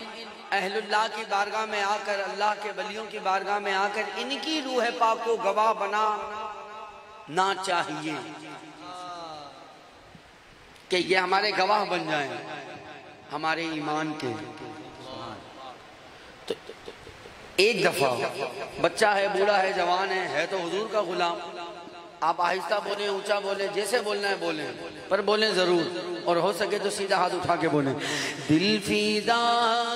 اہل اللہ کی بارگاہ میں آ کر، اللہ کے ولیوں کی بارگاہ میں آ کر ان کی روح پاک کو گواہ بنانا چاہیے کہ یہ ہمارے گواہ بن جائیں ہمارے ایمان کے۔ تو ایک دفعہ بچہ ہے، بوڑھا ہے، جوان ہے تو حضور کا غلام، آپ آہستہ بولیں، اونچا بولیں، جیسے بولنا ہے بولیں، پر بولیں ضرور، اور ہو سکے تو سیدھا ہاتھ اٹھا کے بولیں۔ دل فدا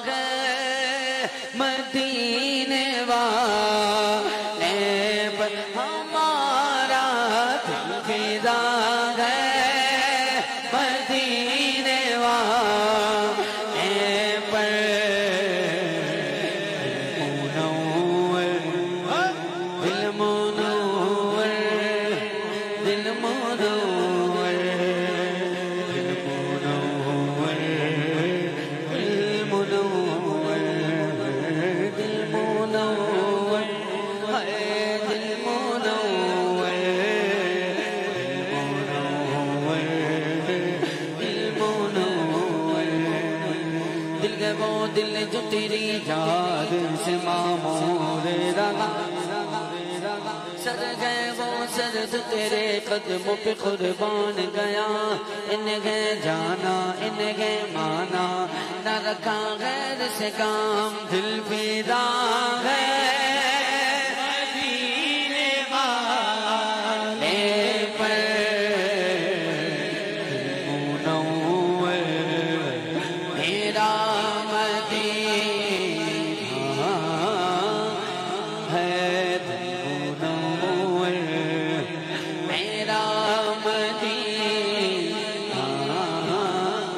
ہے مدینے والے پر، دل کے وہ دل جو تیری یاد سے معمور رہا سر گئے وہ سر جو تیرے قدموں پہ قربان گیا ان گئے جانا ان گئے مانا نہ رکھا غیر سے کام دل فدا ہے مدینے والے پر منور میرا مدینہ ہے منور میرا مدینہ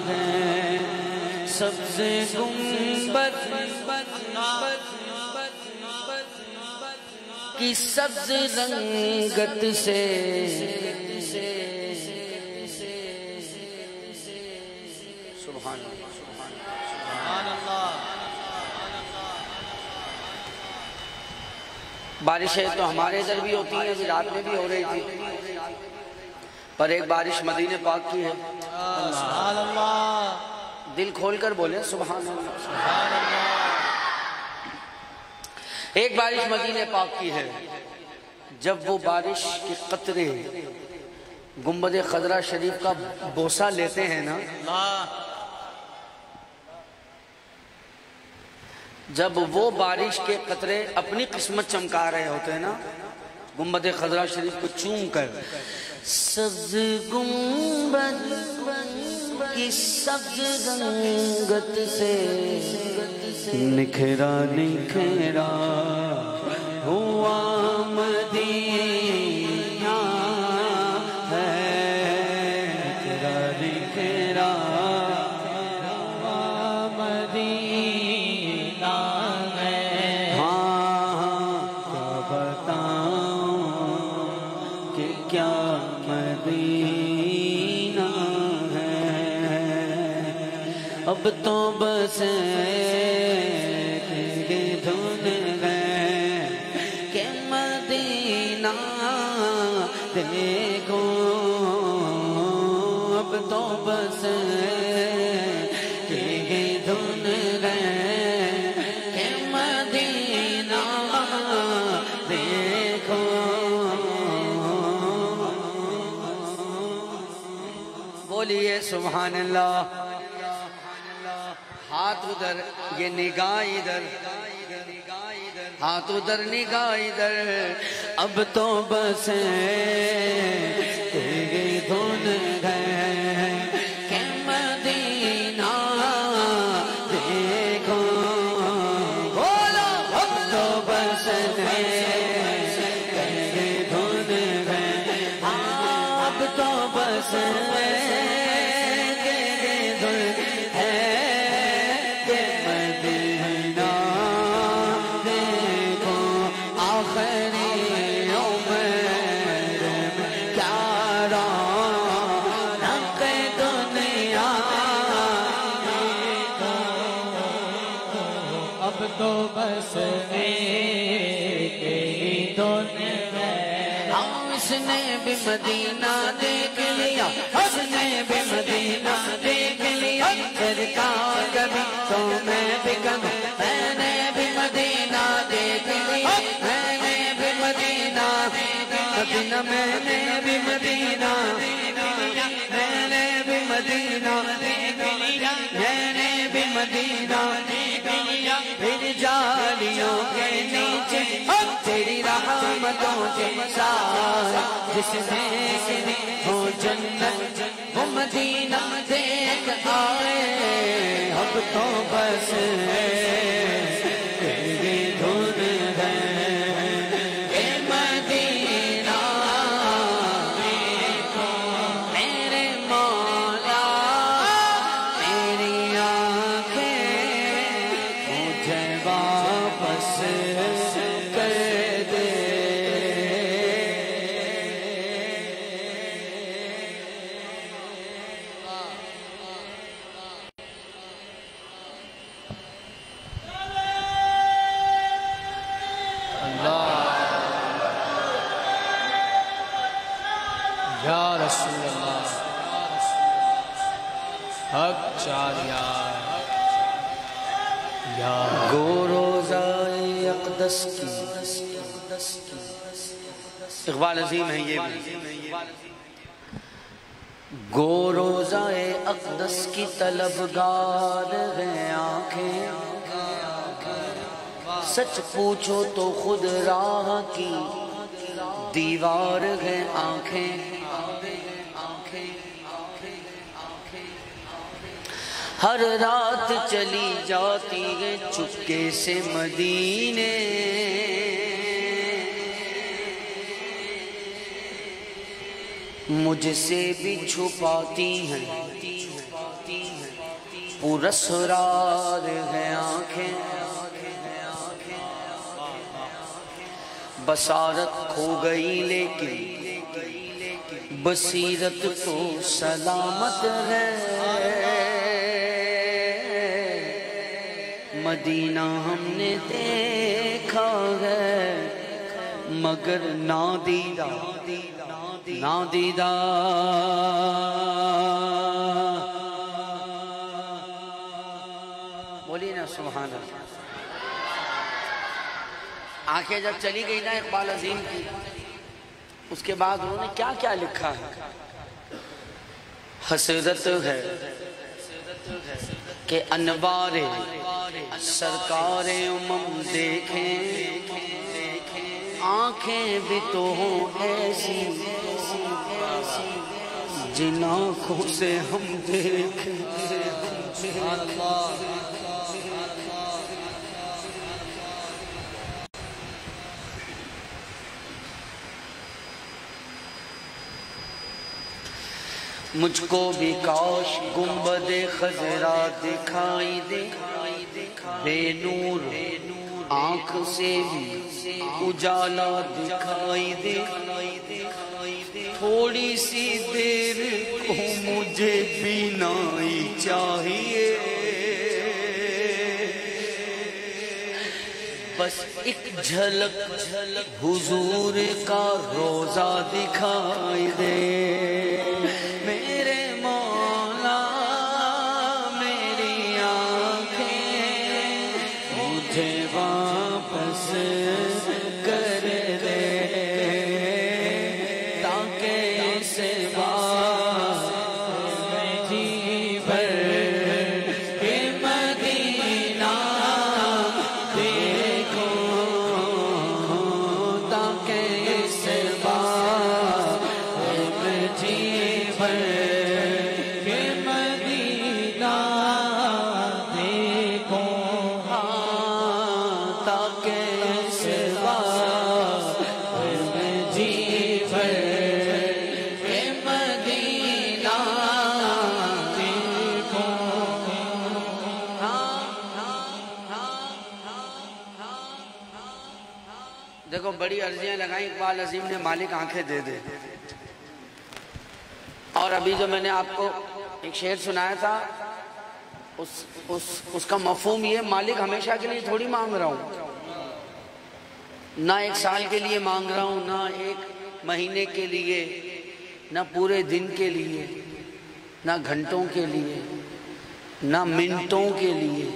ہے سبز گنبد کی سبز رنگت سے سبحان اللہ بارشیں تو ہمارے ادھر بھی ہوتی ہیں ابھی رات میں بھی ہو رہی تھی پر ایک بارش مدینہ پاک کی ہے سبحان اللہ دل کھول کر بولیں سبحان اللہ سبحان اللہ ایک بارش مدینہ پاک کی ہے جب وہ بارش کے قطرے گنبد خضرا شریف کا بوسہ لیتے ہیں نا جب وہ بارش کے قطرے اپنی قسمت چمکا رہے ہوتے ہیں نا گنبد خضرا شریف کو چوم کر سبز گنبد کی سبز رنگت سے نکھرا نکھرا ہوا مدینہ ہے نکھرا نکھرا ہوا مدینہ ہے ہاں کیا بتاؤں کہ کیا مدینہ ہے اب تو بس دھن ہے کہ مدینہ دیکھو اب تو بس دھن ہے کہ مدینہ دیکھو بولیے سبحان اللہ ہاتھ ادھر یہ نگاہ ادھر ہاتھ ادھر نگاہ ادھر اب تو بس تیری دھن ہے کہ مدینہ دیکھو بولو اب تو بس تیری دھن ہے اب تو بس تو بس ایک دن ہے اس نے بھی مدینہ دیکھ لیا اس نے بھی مدینہ دیکھ لیا سرکار کبھی تو میں بھی کبھی میں نے بھی مدینہ دیکھ لیا میں نے بھی مدینہ مدینہ میں نے بھی مدینہ میں نے بھی مدینہ میں نے بھی مدینہ پھر جالیوں کے نیچے تیری رحمتوں کے ساتھ جس نے ہو جنت وہ مدینہ دیکھ آئے اب تو بس تیری دھن ہے اے مدینہ میرے مولا میری آنکھیں مجھے واپس کر دے یا رسول اللہ حق چار یار گو روزائے اقدس کی، اقبال عظیم ہے یہ بھی، گو روزائے اقدس کی طلبگار ہیں آنکھیں، سچ پوچھو تو خود راہ کی دیوار ہیں آنکھیں، ہر رات چلی جاتی ہے چپکے سے مدینے، مجھ سے بھی چھپاتی ہیں پراسرار ہیں آنکھیں، بصارت کھو گئی لیکن بصیرت تو سلامت ہے، مدینہ ہم نے دیکھا ہے مگر نادیدہ نادیدہ، بولیے نا سبحان اللہ۔ آنکھیں جب چلی گئی نا اقبال عظیم کی، اس کے بعد انہوں نے کیا کیا لکھا ہے، حسرت ہے کہ انوار سرکار امم دیکھیں، آنکھیں بھی تو ہوں ایسی جن آنکھوں سے ہم دیکھیں، مجھ کو بھی کاش گنبد خضرا دکھائی دے، بے نور آنکھ سے بھی اجالا دکھائی دے، تھوڑی سی دیر کو مجھے بینائی چاہیے، بس ایک جھلک حضور کا روزہ دکھائی دے، میرے مولا میری آنکھیں مجھے واپس کر دے، تاکہ اس بار میں جی بھر کے مدینہ دیکھوں، تاکہ اس بار میں جی بھر کے مدینہ دیکھوں، تاکہ اس بار میں جی بھر کے مدینہ دیکھوں۔ دیکھو بڑی عرضیاں لگائیں اقبال عظیم نے، مالک آنکھیں دے دے، اور ابھی جو میں نے آپ کو ایک شعر سنایا تھا اس کا مفہوم یہ، مالک ہمیشہ کے لیے تھوڑی مانگ رہا ہوں، نہ ایک سال کے لیے مانگ رہا ہوں، نہ ایک مہینے کے لیے، نہ پورے دن کے لیے، نہ گھنٹوں کے لیے، نہ منٹوں کے لیے،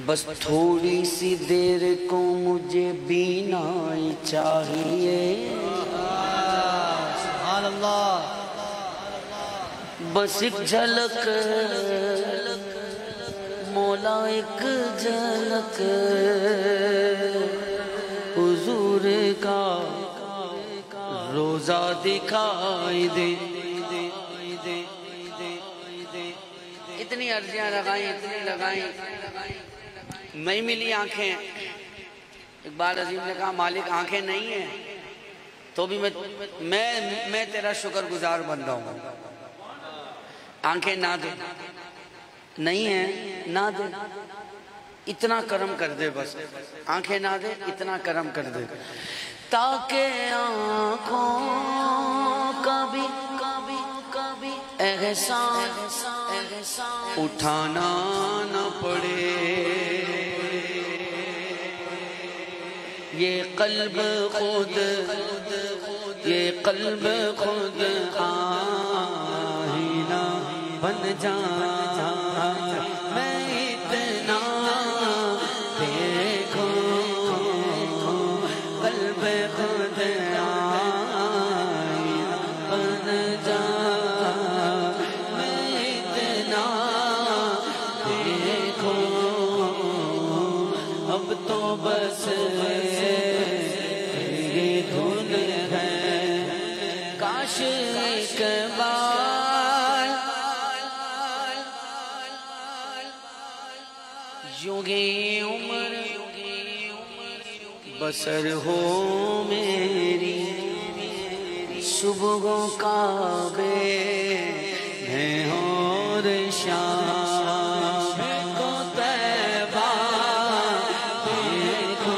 بس تھوڑی سی دیر کو مجھے بینائی چاہیے، سبحان اللہ، بس ایک جھلک مولا، ایک جھلک حضور کا روزہ دکھائی دے۔ اتنی عرضیاں لگائیں، اتنی لگائیں، نہیں ملی آنکھیں۔ اقبال عظیم نے کہا مالک آنکھیں نہیں ہیں تو بھی میں تیرا شکر گزار بندہ ہوں، آنکھیں نہ دے، نہیں ہیں نہ دے، اتنا کرم کر دے، بس آنکھیں نہ دے، اتنا کرم کر دے، تاکہ آنکھوں کا بھی احسان اٹھانا نہ پڑے، یہ قلب خود آئینہ بن جا، میں اتنا یوں گی عمر بسر ہو میری صبحوں کعبے میں اور شام کو طیبہ دیکھو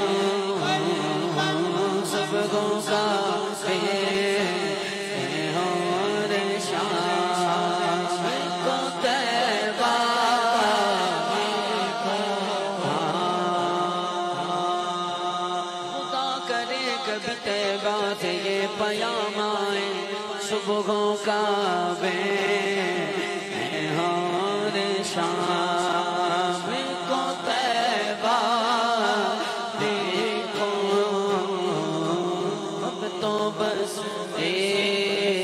صبحوں کعبے میں اور شام کو طیبہ خدا کرے کبھی طیبہ سے یہ پیام آئے صبحوں کعبے میں اور شام کو طیبہ دیکھو اب تو بس ایک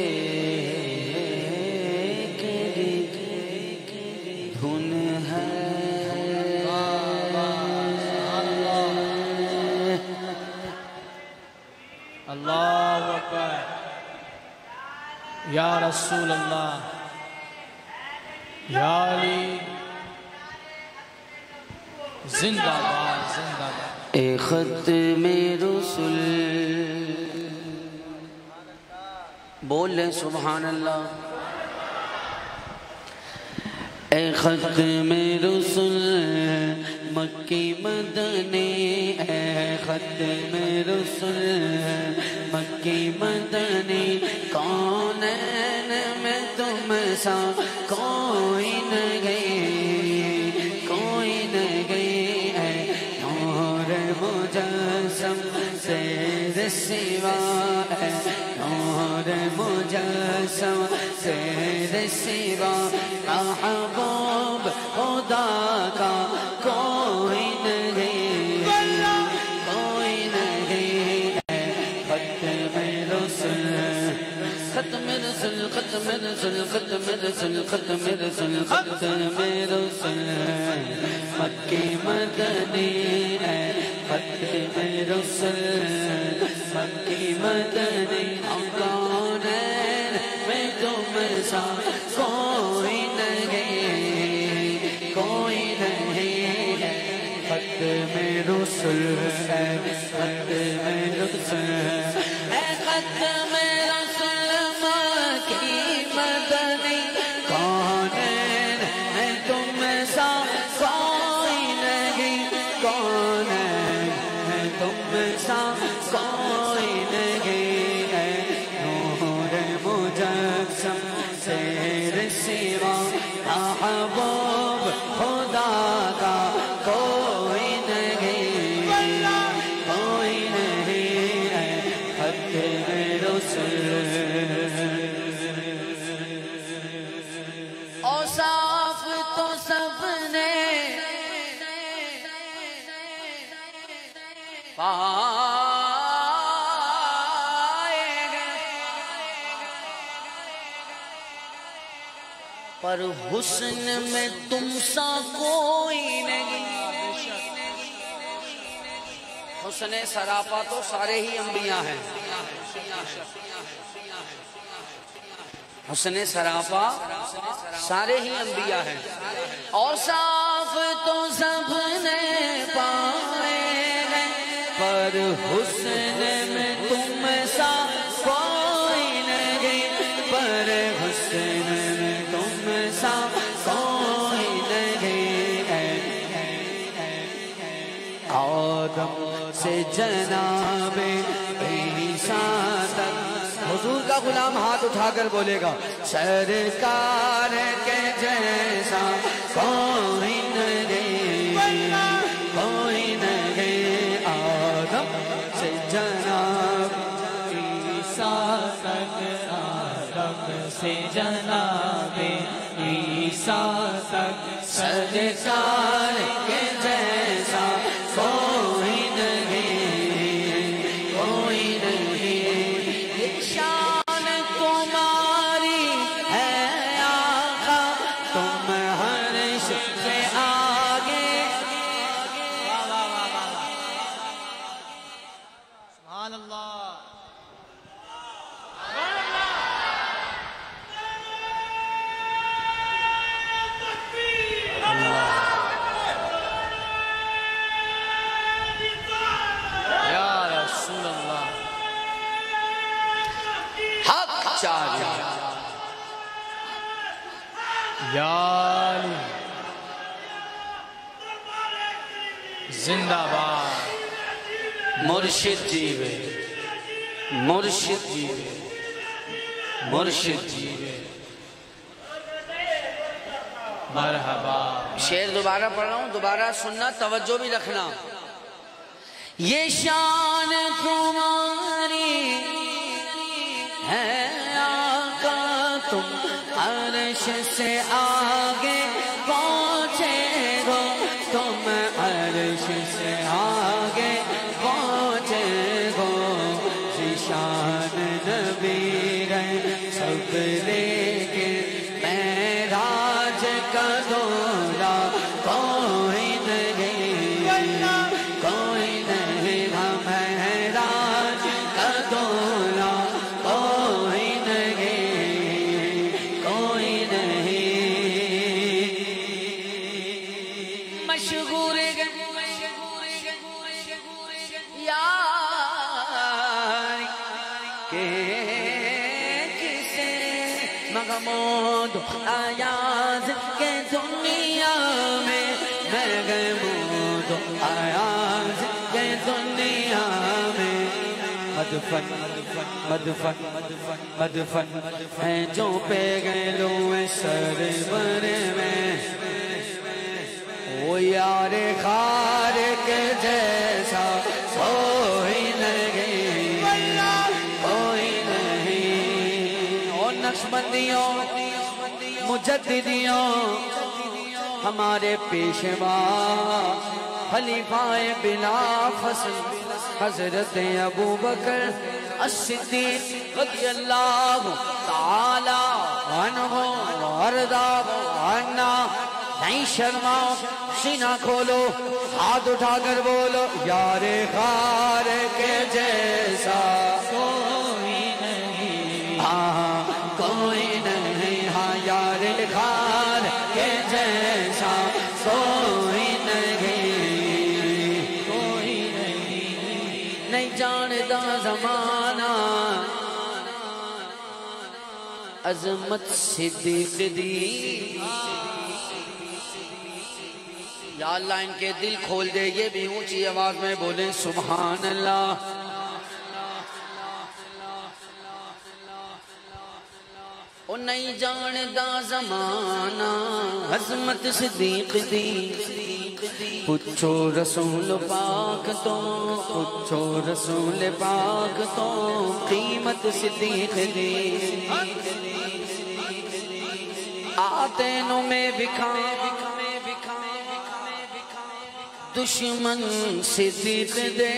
دھن ہے اللہ اکبر یا رسول اللہ یا علی زندہ باد زندہ باد اے ختم رسول بولے سبحان اللہ اے ختم رسول مکی مدنی اے ختم رسول مکی مدنی کونین میں تم سا کوئی نہیں اے نور مجسم تیرے سوا اے نور مجسم تیرے سوا محبوب خدا کا کوئی نہیں ہے ختم رسول ختم رسول ختم رسول ختم رسول ختم رسول ختم رسول مکی مدنی ہے ختم رسول مکی مدنی کونین میں تم سا کوئی نہیں ہے ختم رسول ہے ختم رسول ہے ختم رسول مکی مدنی کونین میں تم سا کوئی نہیں کونین میں تم سا کوئی نہیں ہے نور مجسم تیرے سوا محبوب خدا کا کوئی نہیں ہے ختم رسول اوصاف تو سب نے پائے گئے پر حسن میں تم سا کوئی نہیں حسن سراپا تو سارے ہی انبیاء ہیں حسن سراپا سارے ہی انبیاء ہیں اوصاف تو سب نے پائے ہیں پر حسن میں تم سا کوئی نہیں پر حسن میں تم سا کوئی نہیں ہے آدم سے جناب عیسیٰ تک حضور کا غلام ہاتھ اٹھا کر بولے گا سرکار کے جیسا کوئی نہیں آدم سے جناب عیسیٰ تک آدم سے جناب عیسیٰ تک سرکار کے جیسا کوئی نہیں شان تمہاری ہے آقا تم ہر سے آگے سبحان اللہ زندہ باد مرشد جیوے مرشد جیوے مرشد جیوے مرحبا شعر دوبارہ پڑھ رہا ہوں دوبارہ سننا توجہ بھی رکھنا یہ شان تمہاری ہے آقا تم عرش سے آگے پہنچے ہو تم عرش سے آگے پہنچے ہو شان نبی ہے سب لیکن معراج کا دورہ کوئی نہیں کوئی نہیں معراج کا دورہ کوئی نہیں کوئی نہیں مشغول یار کہ کسے مغمود آیاز کے دنیا میں مغمود آیاز کے دنیا میں مدفن مدفن مدفن ہے جو پہ گلو سرور میں وہ یار خار کے جیسا کوئی نہیں کوئی نہیں اور نقشبندیوں مجددیوں ہمارے پیشوا خلیفہ بلا فصل حضرت ابو بکر الصدیق رضی اللہ تعالی عنہ وارضاہ عنہ نہیں شرماؤ سینہ کھولو ہاتھ اٹھا کر بولو یار خار کے جیسا کوئی نہیں ہاں کوئی نہیں ہاں یار خار کے جیسا کوئی نہیں کوئی نہیں نہیں جانتا زمانہ عظمت صدیق دی یا اللہ ان کے دل کھول دے یہ بھی اونچی آواز میں بولیں سبحان اللہ او نہیں جاندا زمانہ عظمت صدیق دی پوچھو رسول پاک تو پوچھو رسول پاک تو قیمت صدیق دی آتے نو میں بکھا دشمن صدیق دے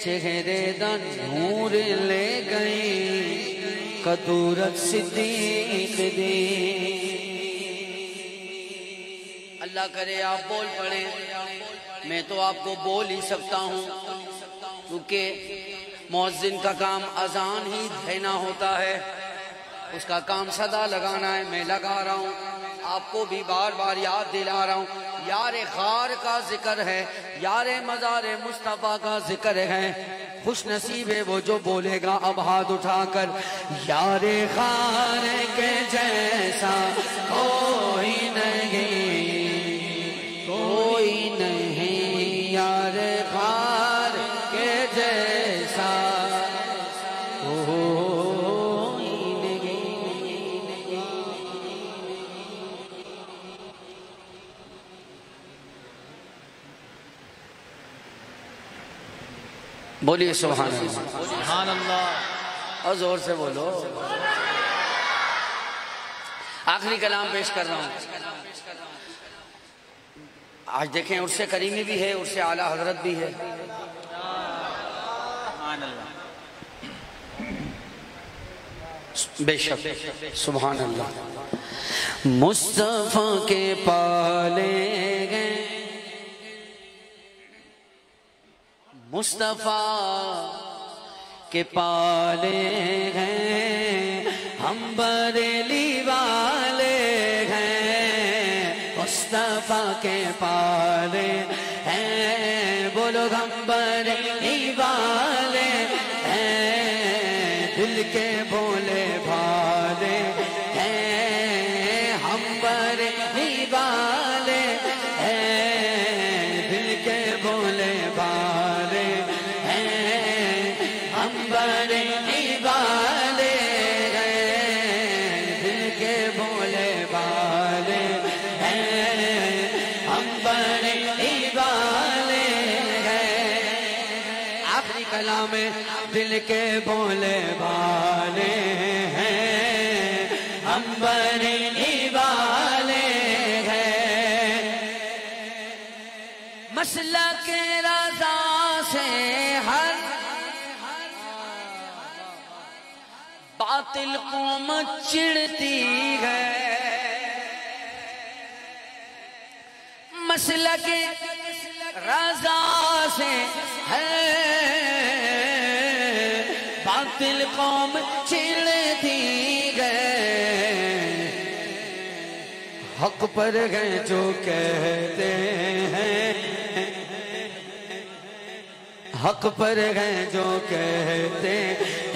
چہرے دا نور لے گئی قدورت صدیق دی اللہ کرے آپ بول پڑیں میں تو آپ کو بول ہی سکتا ہوں کیونکہ مؤذن کا کام اذان ہی دینا ہوتا ہے اس کا کام صدا لگانا ہے میں لگا رہا ہوں آپ کو بھی بار بار یاد دلا رہا ہوں یار خار کا ذکر ہے یار مزار مصطفیٰ کا ذکر ہے خوش نصیب ہے وہ جو بولے گا اب ہاتھ اٹھا کر یار خار کے جیسا کوئی نہیں کوئی نہیں یار خار کے جیسا بولیے سبحان اللہ سبحان اللہ اور زور سے بولو آخری کلام پیش کر رہا ہوں آج دیکھیں عرص کریمی بھی ہے عرص اعلیٰ حضرت بھی ہے سبحان اللہ بے شک سبحان اللہ مصطفیٰ کے پالے گئے مصطفیٰ کے پالے ہیں ہم بریلی والے ہیں مصطفیٰ کے پالے ہیں بولو ہم بریلی والے ہیں دل کے بولے بھالے ہیں ہم بریلی والے دل کے بولے والے ہیں، ہم بریلی والے ہیں، مسلک رضا سے ہر باطل قوم چڑھتی ہے، مسلک رضا سے ہے باطل قوم چڑھتی ہے، حق پر گئے جو کہتے ہیں، حق پر گئے جو کہتے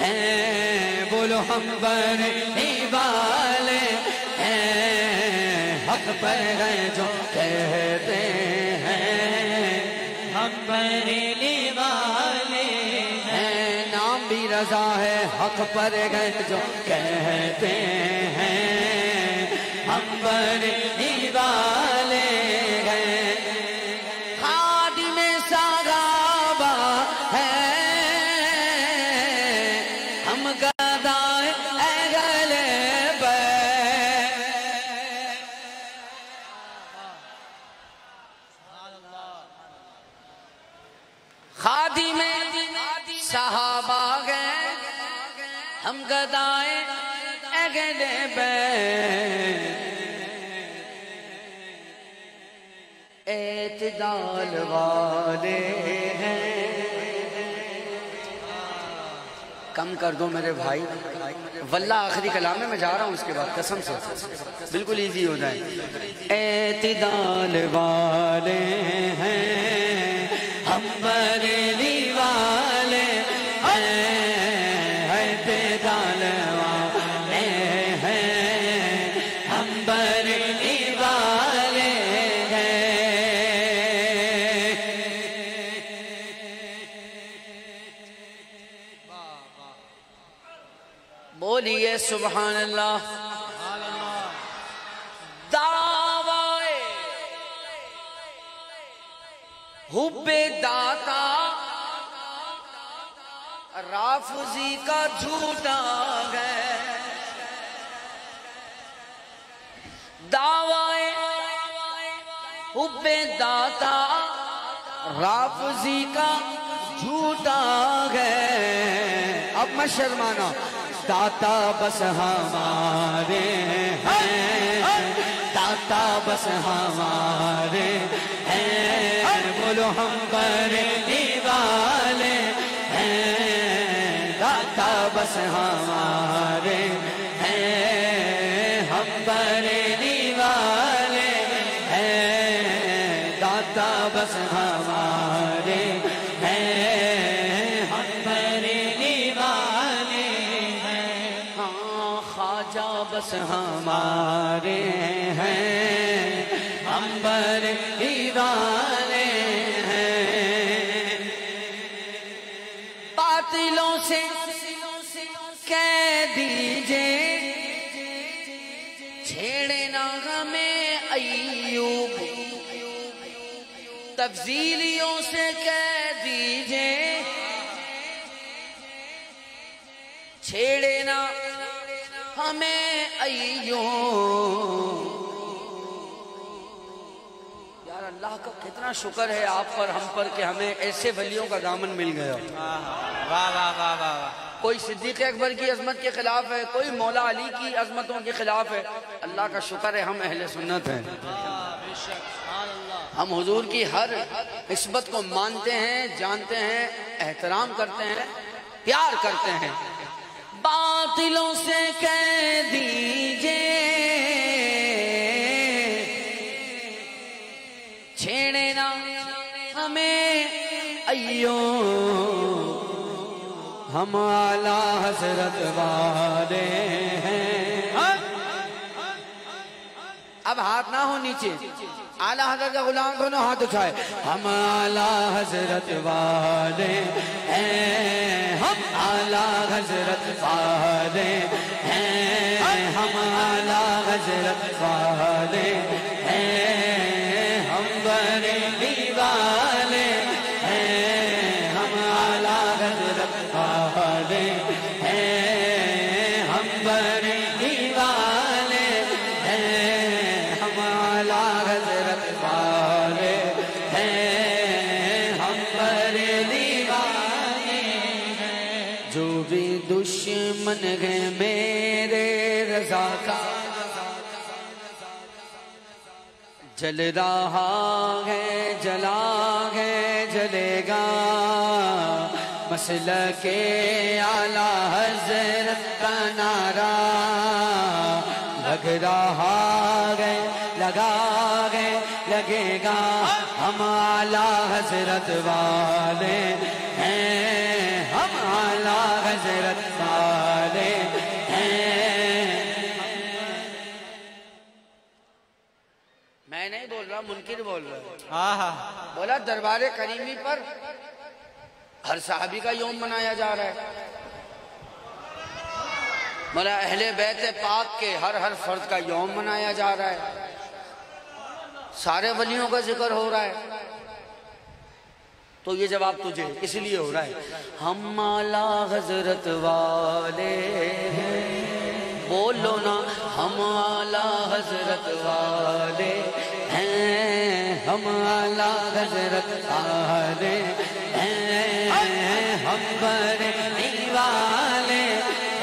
ہیں، بولو ہم بریلی والے ہیں، حق پر گئے جو کہتے ہیں، ہم بریلی والے ہیں، نام بھی رضا ہے، حق پر گئے جو کہتے ہیں، ہم بریلی والے ہیں، خادم صحابہ ہیں، ہم گدائے اہل بیت، خادم صحابہ گئے، ہم گدائے اہل بیت، اعتدال والے ہیں، کم کر دو میرے بھائی، واللہ آخری کلام ہے، میں جا رہا ہوں اس کے بعد قسم سے، بالکل ایزی ہو جائے، اعتدال والے ہیں، ہم بریلی والے ہیں، اعتدال والے ہیں، ہم بریلی والے ہیں، بولیے سبحان اللہ، دعوائے حب داتا رافضی کا جھوٹا ہے، دعوائے حب داتا رافضی کا جھوٹا ہے، اب میں شرمانا، داتا بس ہمارے ہیں، داتا بس ہمارے ہیں، بولو ہم بریلی والے ہیں، داتا بس ہمارے ہیں، ہم بریلی والے ہیں، داتا بس ہمارے ہیں، ہم بریلی والے ہیں، ہاں خواجہ بس ہمارے ہیں، ہم بریلی والے ہیں، باطلوں سے کہہ دیجئے چھیڑے نہ ہمیں ایوب، تفضیلیوں سے کہہ دیجئے چھیڑے نہ ہمیں ایوب، یار اللہ کا کتنا شکر ہے آپ پر ہم پر کہ ہمیں ایسے ولیوں کا دامن مل گیا، واہ واہ واہ واہ، کوئی صدیق اکبر کی عظمت کے خلاف ہے، کوئی مولا علی کی عظمتوں کے خلاف ہے، اللہ کا شکر ہے ہم اہل سنت ہیں، ہم حضور کی ہر نسبت کو مانتے ہیں، جانتے ہیں، احترام کرتے ہیں، پیار کرتے ہیں، باطلوں سے کہہ دیجئے چھیڑے نہ ہمیں ایوب، ہم اعلیٰ حضرت والے ہیں، اب ہاتھ نہ ہو نیچے، اعلیٰ حضرت کا غلام دونوں ہاتھ اٹھائے، ہم اعلیٰ حضرت والے ہیں، ہم اعلیٰ حضرت والے ہیں، ہم اعلیٰ حضرت والے ہیں، ہم بریلی والے ہیں، ہم اعلیٰ حضرت والے دشمن ہے میرے رضا کا جل رہا ہے جلا ہے جلے گا مسلک اعلیٰ حضرت کا نعرہ لگ رہا ہے لگا ہے لگے گا ہم اعلیٰ حضرت والے ہیں ہم اعلیٰ حضرت والے ہیں میں نہیں بول رہا منکر بول رہا بولا دربار کریمی پر ہر صحابی کا یوم منایا جا رہا ہے مولا اہل بیت پاک کے ہر فرد کا یوم منایا جا رہا ہے سارے ولیوں کا ذکر ہو رہا ہے تو یہ جواب تجھے اس لیے ہو رہا ہے ہم اعلیٰ حضرت والے ہیں بولو نا ہم اعلیٰ حضرت والے ہیں ہم اعلیٰ حضرت والے ہیں ہم بریلی والے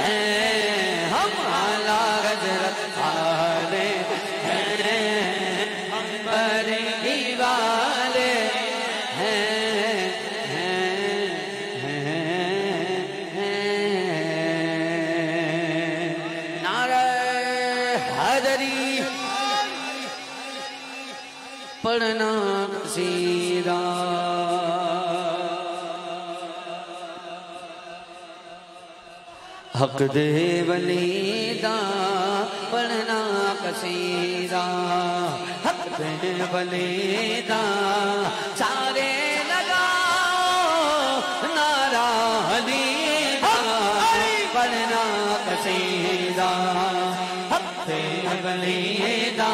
ہیں ہم اعلیٰ حضرت والے ہیں ہم بریلی والے پڑھنا قصیدہ حق دے ولیدہ پڑھنا قصیدہ حق دے ولیدہ سارے لگاؤ نعرہ حلیدہ پڑھنا قصیدہ حق دے ولیدہ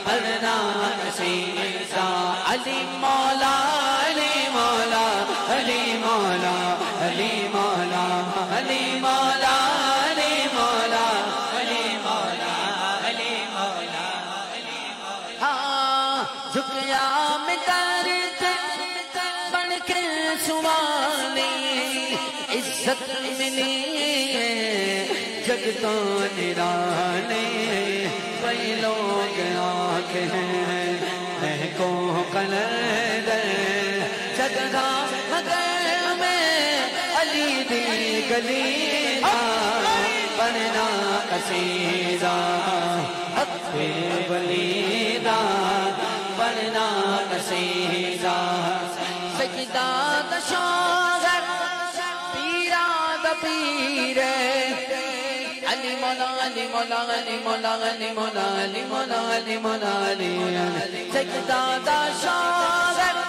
پڑھنا قصیدہ علی مولا علی مولا علی مولا علی مولا علی مولا علی مولا علی مولا علی مولا ہاں جھکیا میں کرتے بن کے سوالی عزت ملی جگ تو نرانے کئی لوگ آنکھ ہیں کو قلد جگہ مگر میں علی دی گلی پڑھنا قصیدہ حق ولیدہ پڑھنا قصیدہ سجدہ دشاغر پیرا دا پیر علی مولا علی مولا علی مولا علی مولا علی مولا علی مولا علی سجدہ دا شاغر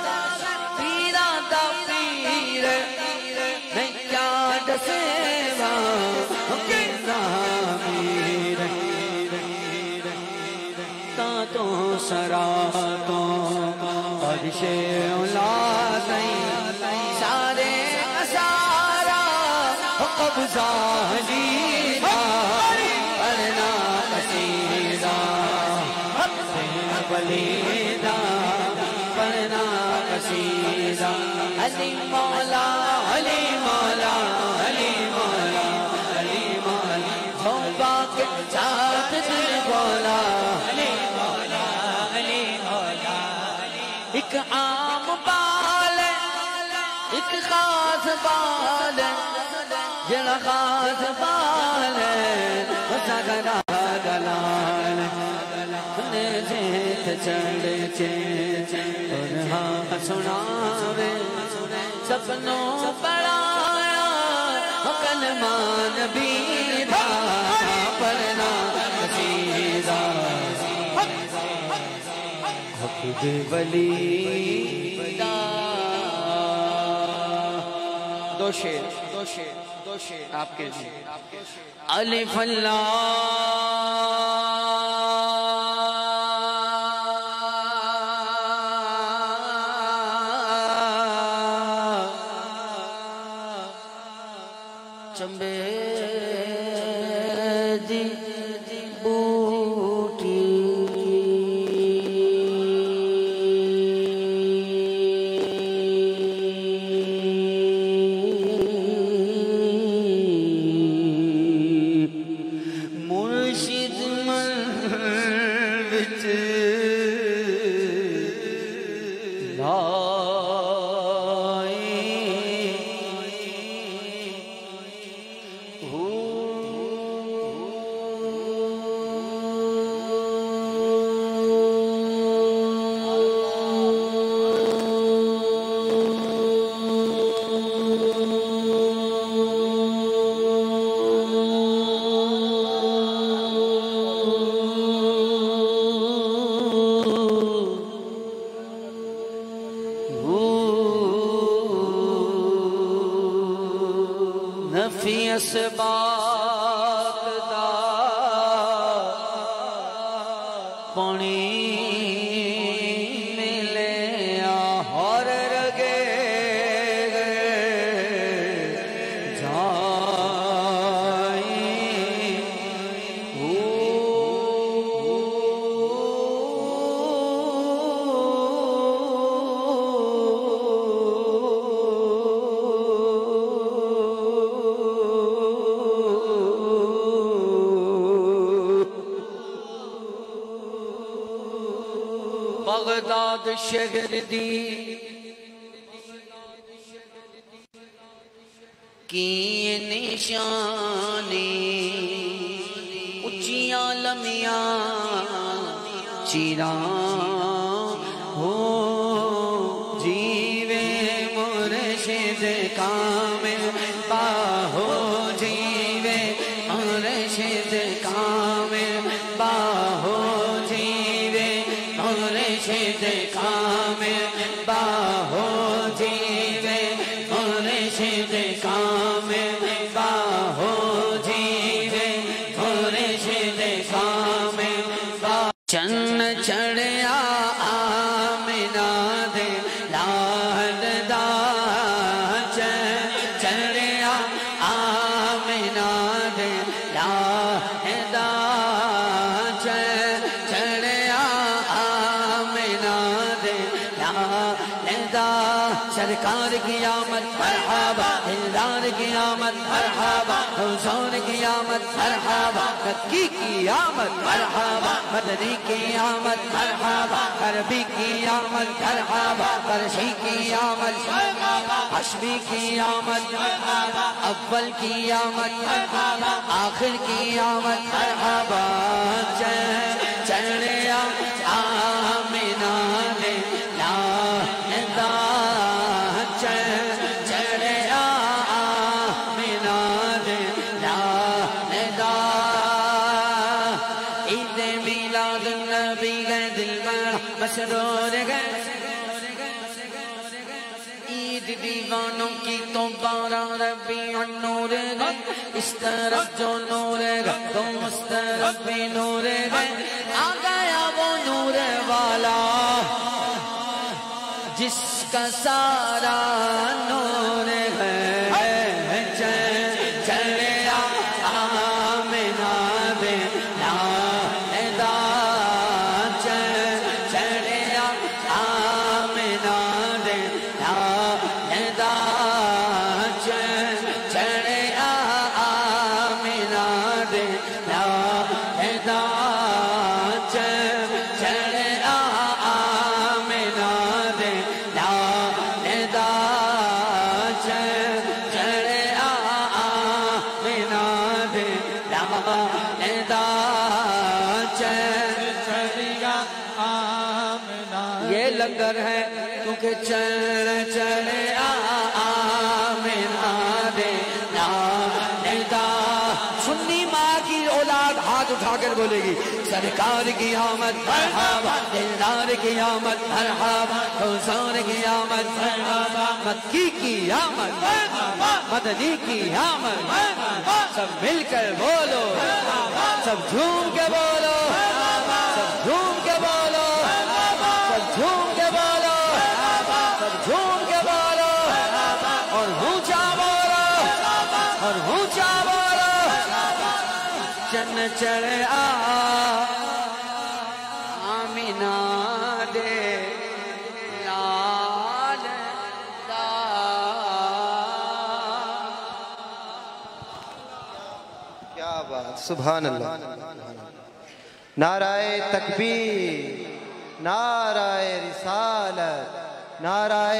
پیرا دا پیر نہیں یاد سیوا کنا میر تاتوں سراتوں عرش اولا سارے اسارا قبضہ لیدہ پڑھنا قصیدہ حق ولیدہ پڑھنا قصیدہ علی مولا علی مولا علی مولا علی مولا صحبہ کے ساتھ دل بولا علی مولا علی مولا ایک عام بال ایک خاص بال جڑا خاص بال سگنا گلال جیت چڑھ اور سناوے سپنوں پڑھایا کلمہ نبی دا پڑھنا قصیدہ حق ولیدہ دو شیر آپ کے لیے الف چمبے دی بوٹی نفی اسباق دا پانی ملے اور رگے بغداد شہر دی کی نشانی اچیاں لمیاں چیراں ہو جیوے مرشد کامل باہو جیوے مرشد کامل باہو جیوے مرشد کامل باہو جیوے مرشد کامل باہو جیوے مرشد کامل باہو چن چڑھیا آمنہ دے لال دا چن چڑھیا آمنہ دے لال دا چن چڑھیا آمنہ دے لال دا سرکار کی آمد مرحبا دلدار کی آمد مرحبا حضور کی آمد مرحبا مکی کی آمد مرحبا مدنی کی آمد مرحبا عربی کی آمد مرحبا فرشی کی آمد مرحبا حشمی کی آمد مرحبا اول کی آمد مرحبا آخر کی آمد مرحبا چڑھیا آمنہ دے لال دا چڑھیا آمنہ دے لال دا عید میلاد النبی گئے دل بڑا مسرور گئے عید دیوانوں کی تو بارہ ربیع النور گئے اس طرف جو نور گئے تو اس طرف بھی نور گئے آ گیا وہ نور والا جس کا سارا نور ہے چڑھیا آمنہ دے لال دا چڑھیا آمنہ دے لال دا چڑھیا آمنہ دے لال دا چڑھیا آمنہ دے لال دا چڑھیا آمنہ دے لال دا چڑھیا آمنہ یہ لنگر ہے کیونکہ چڑھیا آمنہ دے لال دا سنی ماں کی اولاد ہاتھ اٹھا کر بولے گی سرکار کی آمد مرحبا دلدار کی آمد مرحبا حضور کی آمد مرحبا مکی کی آمد مرحبا مدنی کی آمد مرحبا سب مل کر بولو سب جھوم کے بولو سب جھوم کے بولو سب جھوم کے بولو سب جھوم کے بولو اور اونچا بولو اور اونچا بولو چن چڑھیا آمنہ دے لال دا کیا بات، سبحان اللہ۔ نعرہ تکبیر، نعرہ رسالت، نعرہ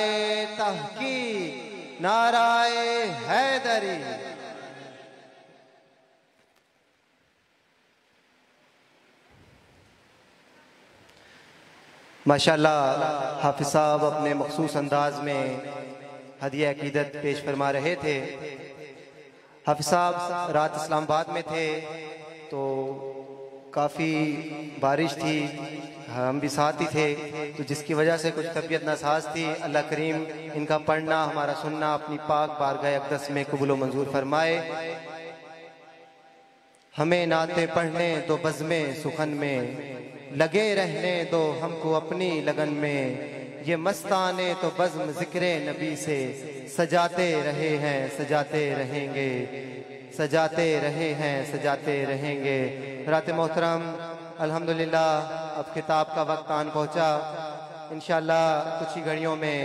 تحقیق، نعرہ حیدری۔ ماشاءاللہ حافظ صاحب اپنے مخصوص انداز میں ہدیہ عقیدت پیش فرما رہے تھے۔ حافظ صاحب رات اسلام آباد میں تھے تو کافی بارش تھی، ہم بھی ساتھ ہی تھے، تو جس کی وجہ سے کچھ طبیعت ناساز تھی۔ اللہ کریم ان کا پڑھنا، ہمارا سننا اپنی پاک بارگاہ اقدس میں قبول و منظور فرمائے۔ ہمیں نعتیں پڑھنے دو بزم سخن میں، لگے رہنے دو ہم کو اپنی لگن میں، یہ مستانے تو بزم ذکر نبی سے سجاتے رہے ہیں، سجاتے رہیں گے، سجاتے رہے ہیں، سجاتے رہیں گے۔ حضرات محترم، الحمدللہ اب خطاب کا وقت آن پہنچا۔ انشاءاللہ کچھ ہی گھڑیوں میں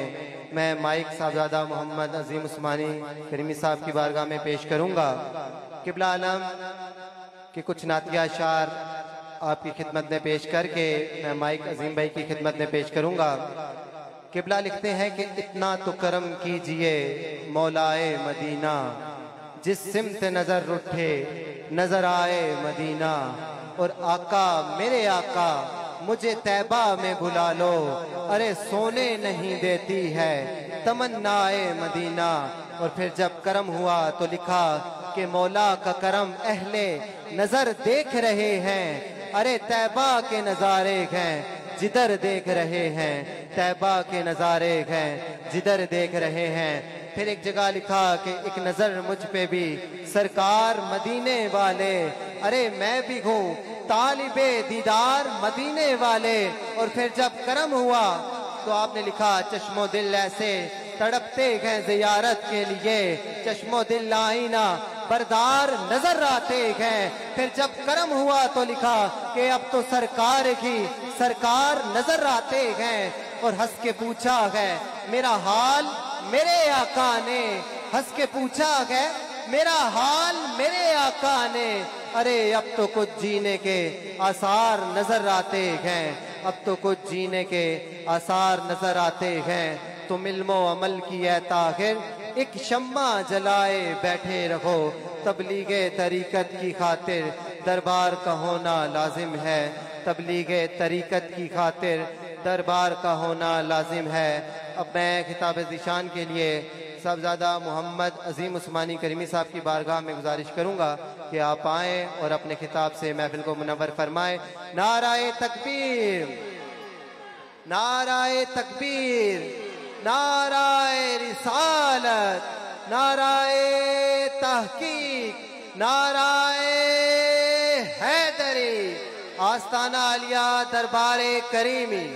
میں مائک صاحبزادہ محمد عظیم عثمانی کریمی صاحب کی بارگاہ میں پیش کروں گا۔ قبلہ عالم کہ کچھ نعتیہ اشعار آپ کی خدمت میں پیش کر کے میں مائک عظیم بھائی کی خدمت میں پیش کروں گا۔ قبلہ لکھتے ہیں کہ اتنا تو کرم کیجئے مولائے مدینہ، جس سمت نظر اٹھے نظر آئے مدینہ، اور آقا میرے آقا مجھے طیبہ میں بھلا لو، ارے سونے نہیں دیتی ہے تمنائے مدینہ۔ اور پھر جب کرم ہوا تو لکھا کہ مولا کا کرم اہل نظر دیکھ رہے ہیں، ارے طیبہ کے نظارے ہیں جدھر دیکھ رہے ہیں، طیبہ کے نظارے ہیں جدھر دیکھ رہے ہیں۔ پھر ایک جگہ لکھا کہ ایک نظر مجھ پہ بھی سرکار مدینے والے، ارے میں بھی ہوں طالب دیدار مدینے والے۔ اور پھر جب کرم ہوا تو آپ نے لکھا چشم و دل ایسے تڑپتے ہیں زیارت کے لیے، چشم و دل آئینہ بردار نظر آتے ہیں۔ پھر جب کرم ہوا تو لکھا کہ اب تو سرکار کی سرکار نظر آتے ہیں، اور ہنس کے پوچھا ہے میرا حال میرے آقا نے، ہنس کے پوچھا ہے میرا حال میرے آقا نے، ارے اب تو کچھ جینے کے آثار نظر آتے ہیں، اب تو کچھ جینے کے آثار نظر آتے ہیں۔ تم علم و عمل کی اے طاہر ایک شمع جلائے بیٹھے رہو، تبلیغ طریقت کی خاطر دربار کا ہونا لازم ہے، تبلیغ طریقت کی خاطر دربار کا ہونا لازم ہے۔ اب میں خطاب ذیشان کے لیے صاحبزادہ محمد عظیم عثمانی کریمی صاحب کی بارگاہ میں گزارش کروں گا کہ آپ آئیں اور اپنے خطاب سے محفل کو منور فرمائیں۔ نعرہ تکبیر، نعرہ تکبیر، نعرہ رسالت، نعرہ تحقیق، نعرہ حیدری، آستانہ عالیہ دربار کریمی۔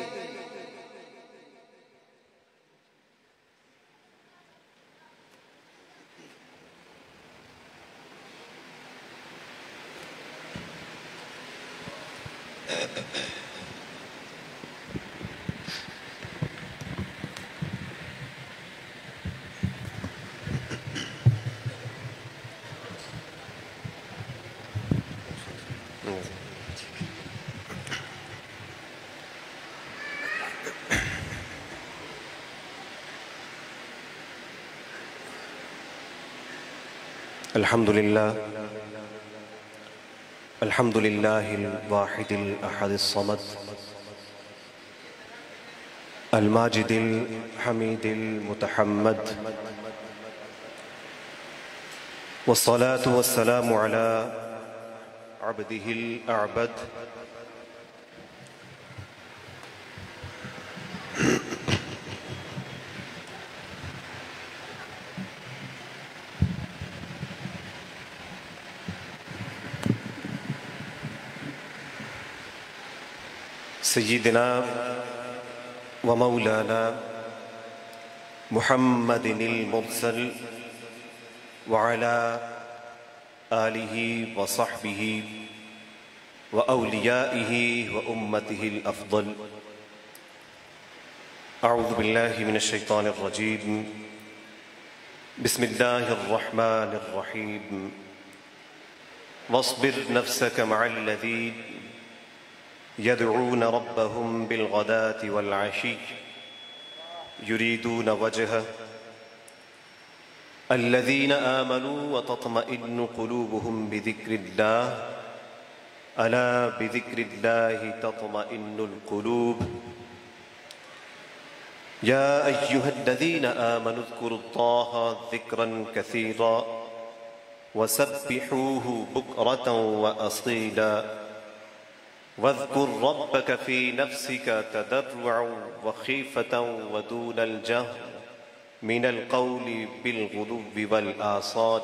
الحمد لله الواحد الأحد الصمد الماجد الحميد المتحمد، والصلاة والسلام على عبده الأعبد سيدنا ومولانا محمد المرسل وعلى آله وصحبه وأوليائه وأمته الأفضل۔ أعوذ بالله من الشيطان الرجيم، بسم الله الرحمن الرحيم، واصبر نفسك مع الذين يدعون ربهم بالغداة والعشي يريدون وجهه الذين آمنوا وتطمئن قلوبهم بذكر الله ألا بذكر الله تطمئن القلوب يا أيها الذين آمنوا اذكروا الله ذكرا كثيرا وسبحوه بكرة وأصيلا واذكر ربك في نفسك تضرعا وخيفة ودون الجهر من القول بالغدو والآصال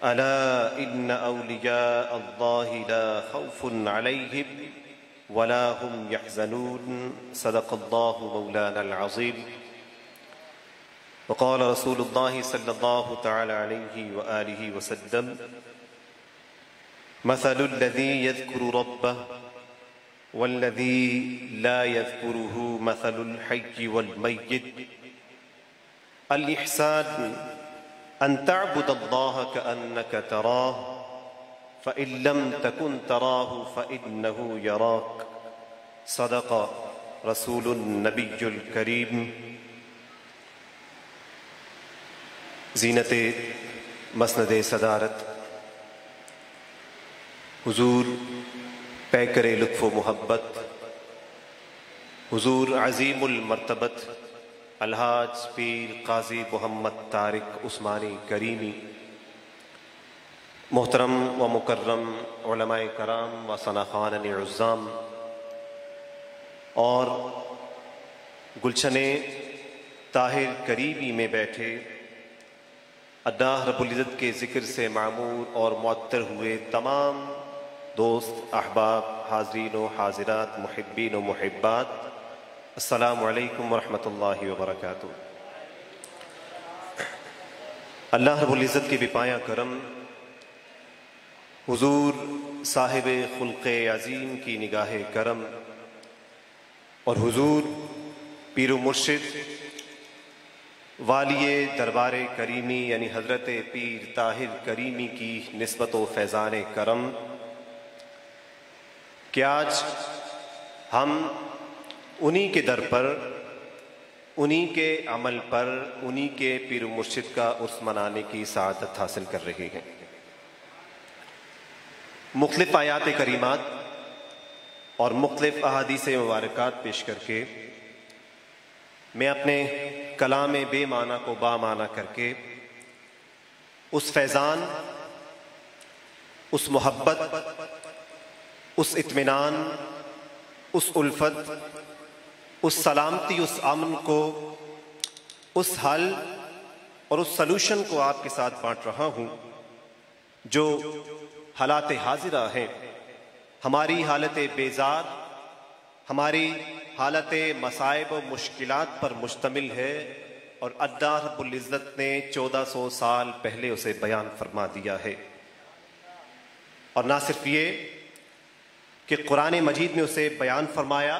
ألا إن أولياء الله لا خوف عليهم ولا هم يحزنون صدق الله مولانا العظيم. وقال رسول الله صلى الله تعالى عليه وآله وسلم مثل الذي يذكر ربه والذي لا يذكره مثل الحي والميت الإحسان أن تعبد الله كأنك تراه فإن لم تكن تراه فإنه يراك صدق رسول النبی الکریم. زینت مسند صدارت حضور پیکر لطف و محبت حضور عظیم المرتبت الحاج پیر قاضی محمد طارق عثمانی کریمی، محترم و مکرم علماء کرام و ثناخوان عظام اور گلشن طاہر کریمی میں بیٹھے اللہ رب العزت کے ذکر سے معمور اور معطر ہوئے تمام دوست احباب، حاضرین و حاضرات، محبین و محبات، السلام علیکم ورحمۃ اللہ وبرکاتہ. اللہ رب العزت کے بپایا کرم حضور صاحب خلق عظیم کی نگاہ کرم اور حضور پیر و مرشد والی دربار کریمی یعنی حضرت پیر طاہر کریمی کی نسبت و فیضان کرم کہ آج ہم انہی کے در پر، انہی کے عمل پر، انہی کے پیر و مرشد کا عرس منانے کی سعادت حاصل کر رہے ہیں. مختلف آیات کریمات اور مختلف احادیث مبارکات پیش کر کے میں اپنے کلام بے معنی کو با معنی کر کے اس فیضان، اس محبت، اس اطمینان، اس الفت، اس سلامتی، اس امن کو، اس حل اور اس سلوشن کو آپ کے ساتھ بانٹ رہا ہوں جو حالات حاضرہ ہیں، ہماری حالت بیزار، ہماری حالت مصائب و مشکلات پر مشتمل ہے، اور اللہ رب العزت نے 1400 سال پہلے اسے بیان فرما دیا ہے. اور نہ صرف یہ کہ قرآن مجید نے اسے بیان فرمایا،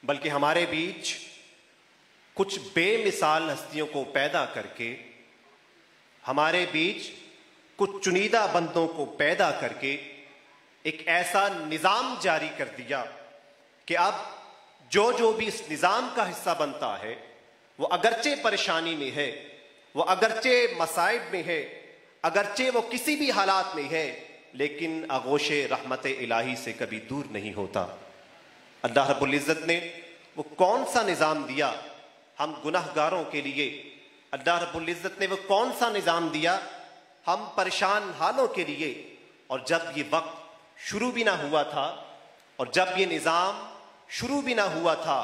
بلکہ ہمارے بیچ کچھ بے مثال ہستیوں کو پیدا کر کے، ہمارے بیچ کچھ چنیدہ بندوں کو پیدا کر کے ایک ایسا نظام جاری کر دیا کہ اب جو بھی اس نظام کا حصہ بنتا ہے وہ اگرچہ پریشانی میں ہے، وہ اگرچہ مصائب میں ہے، اگرچہ وہ کسی بھی حالات میں ہے، لیکن آغوش رحمت الہی سے کبھی دور نہیں ہوتا. اللہ رب العزت نے وہ کون سا نظام دیا ہم گناہگاروں کے لیے؟ اللہ رب العزت نے وہ کون سا نظام دیا ہم پریشان حالوں کے لیے؟ اور جب یہ وقت شروع بھی نہ ہوا تھا، اور جب یہ نظام شروع بھی نہ ہوا تھا،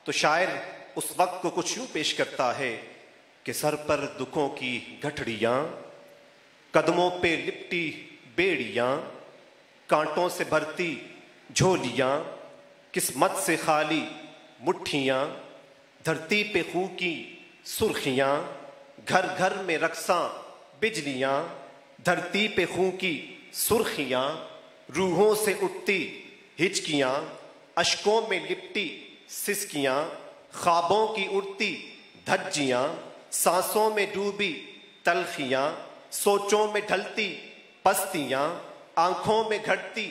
تو شاعر اس وقت کو کچھ یوں پیش کرتا ہے کہ سر پر دکھوں کی گٹھڑیاں، قدموں پہ لپٹی بیڑیاں، کانٹوں سے بھرتی جھولیاں، قسمت سے خالی مٹھیاں، دھرتی پہ خوں کی سرخیاں، گھر گھر میں رقصاں بجلیاں، دھرتی پہ خوں کی سرخیاں، روحوں سے اٹھتی ہچکیاں، اشکوں میں لپٹی سسکیاں، خوابوں کی اڑتی دھجیاں، سانسوں میں ڈوبی تلخیاں، سوچوں میں ڈھلتی پستیاں، آنکھوں میں گھٹتی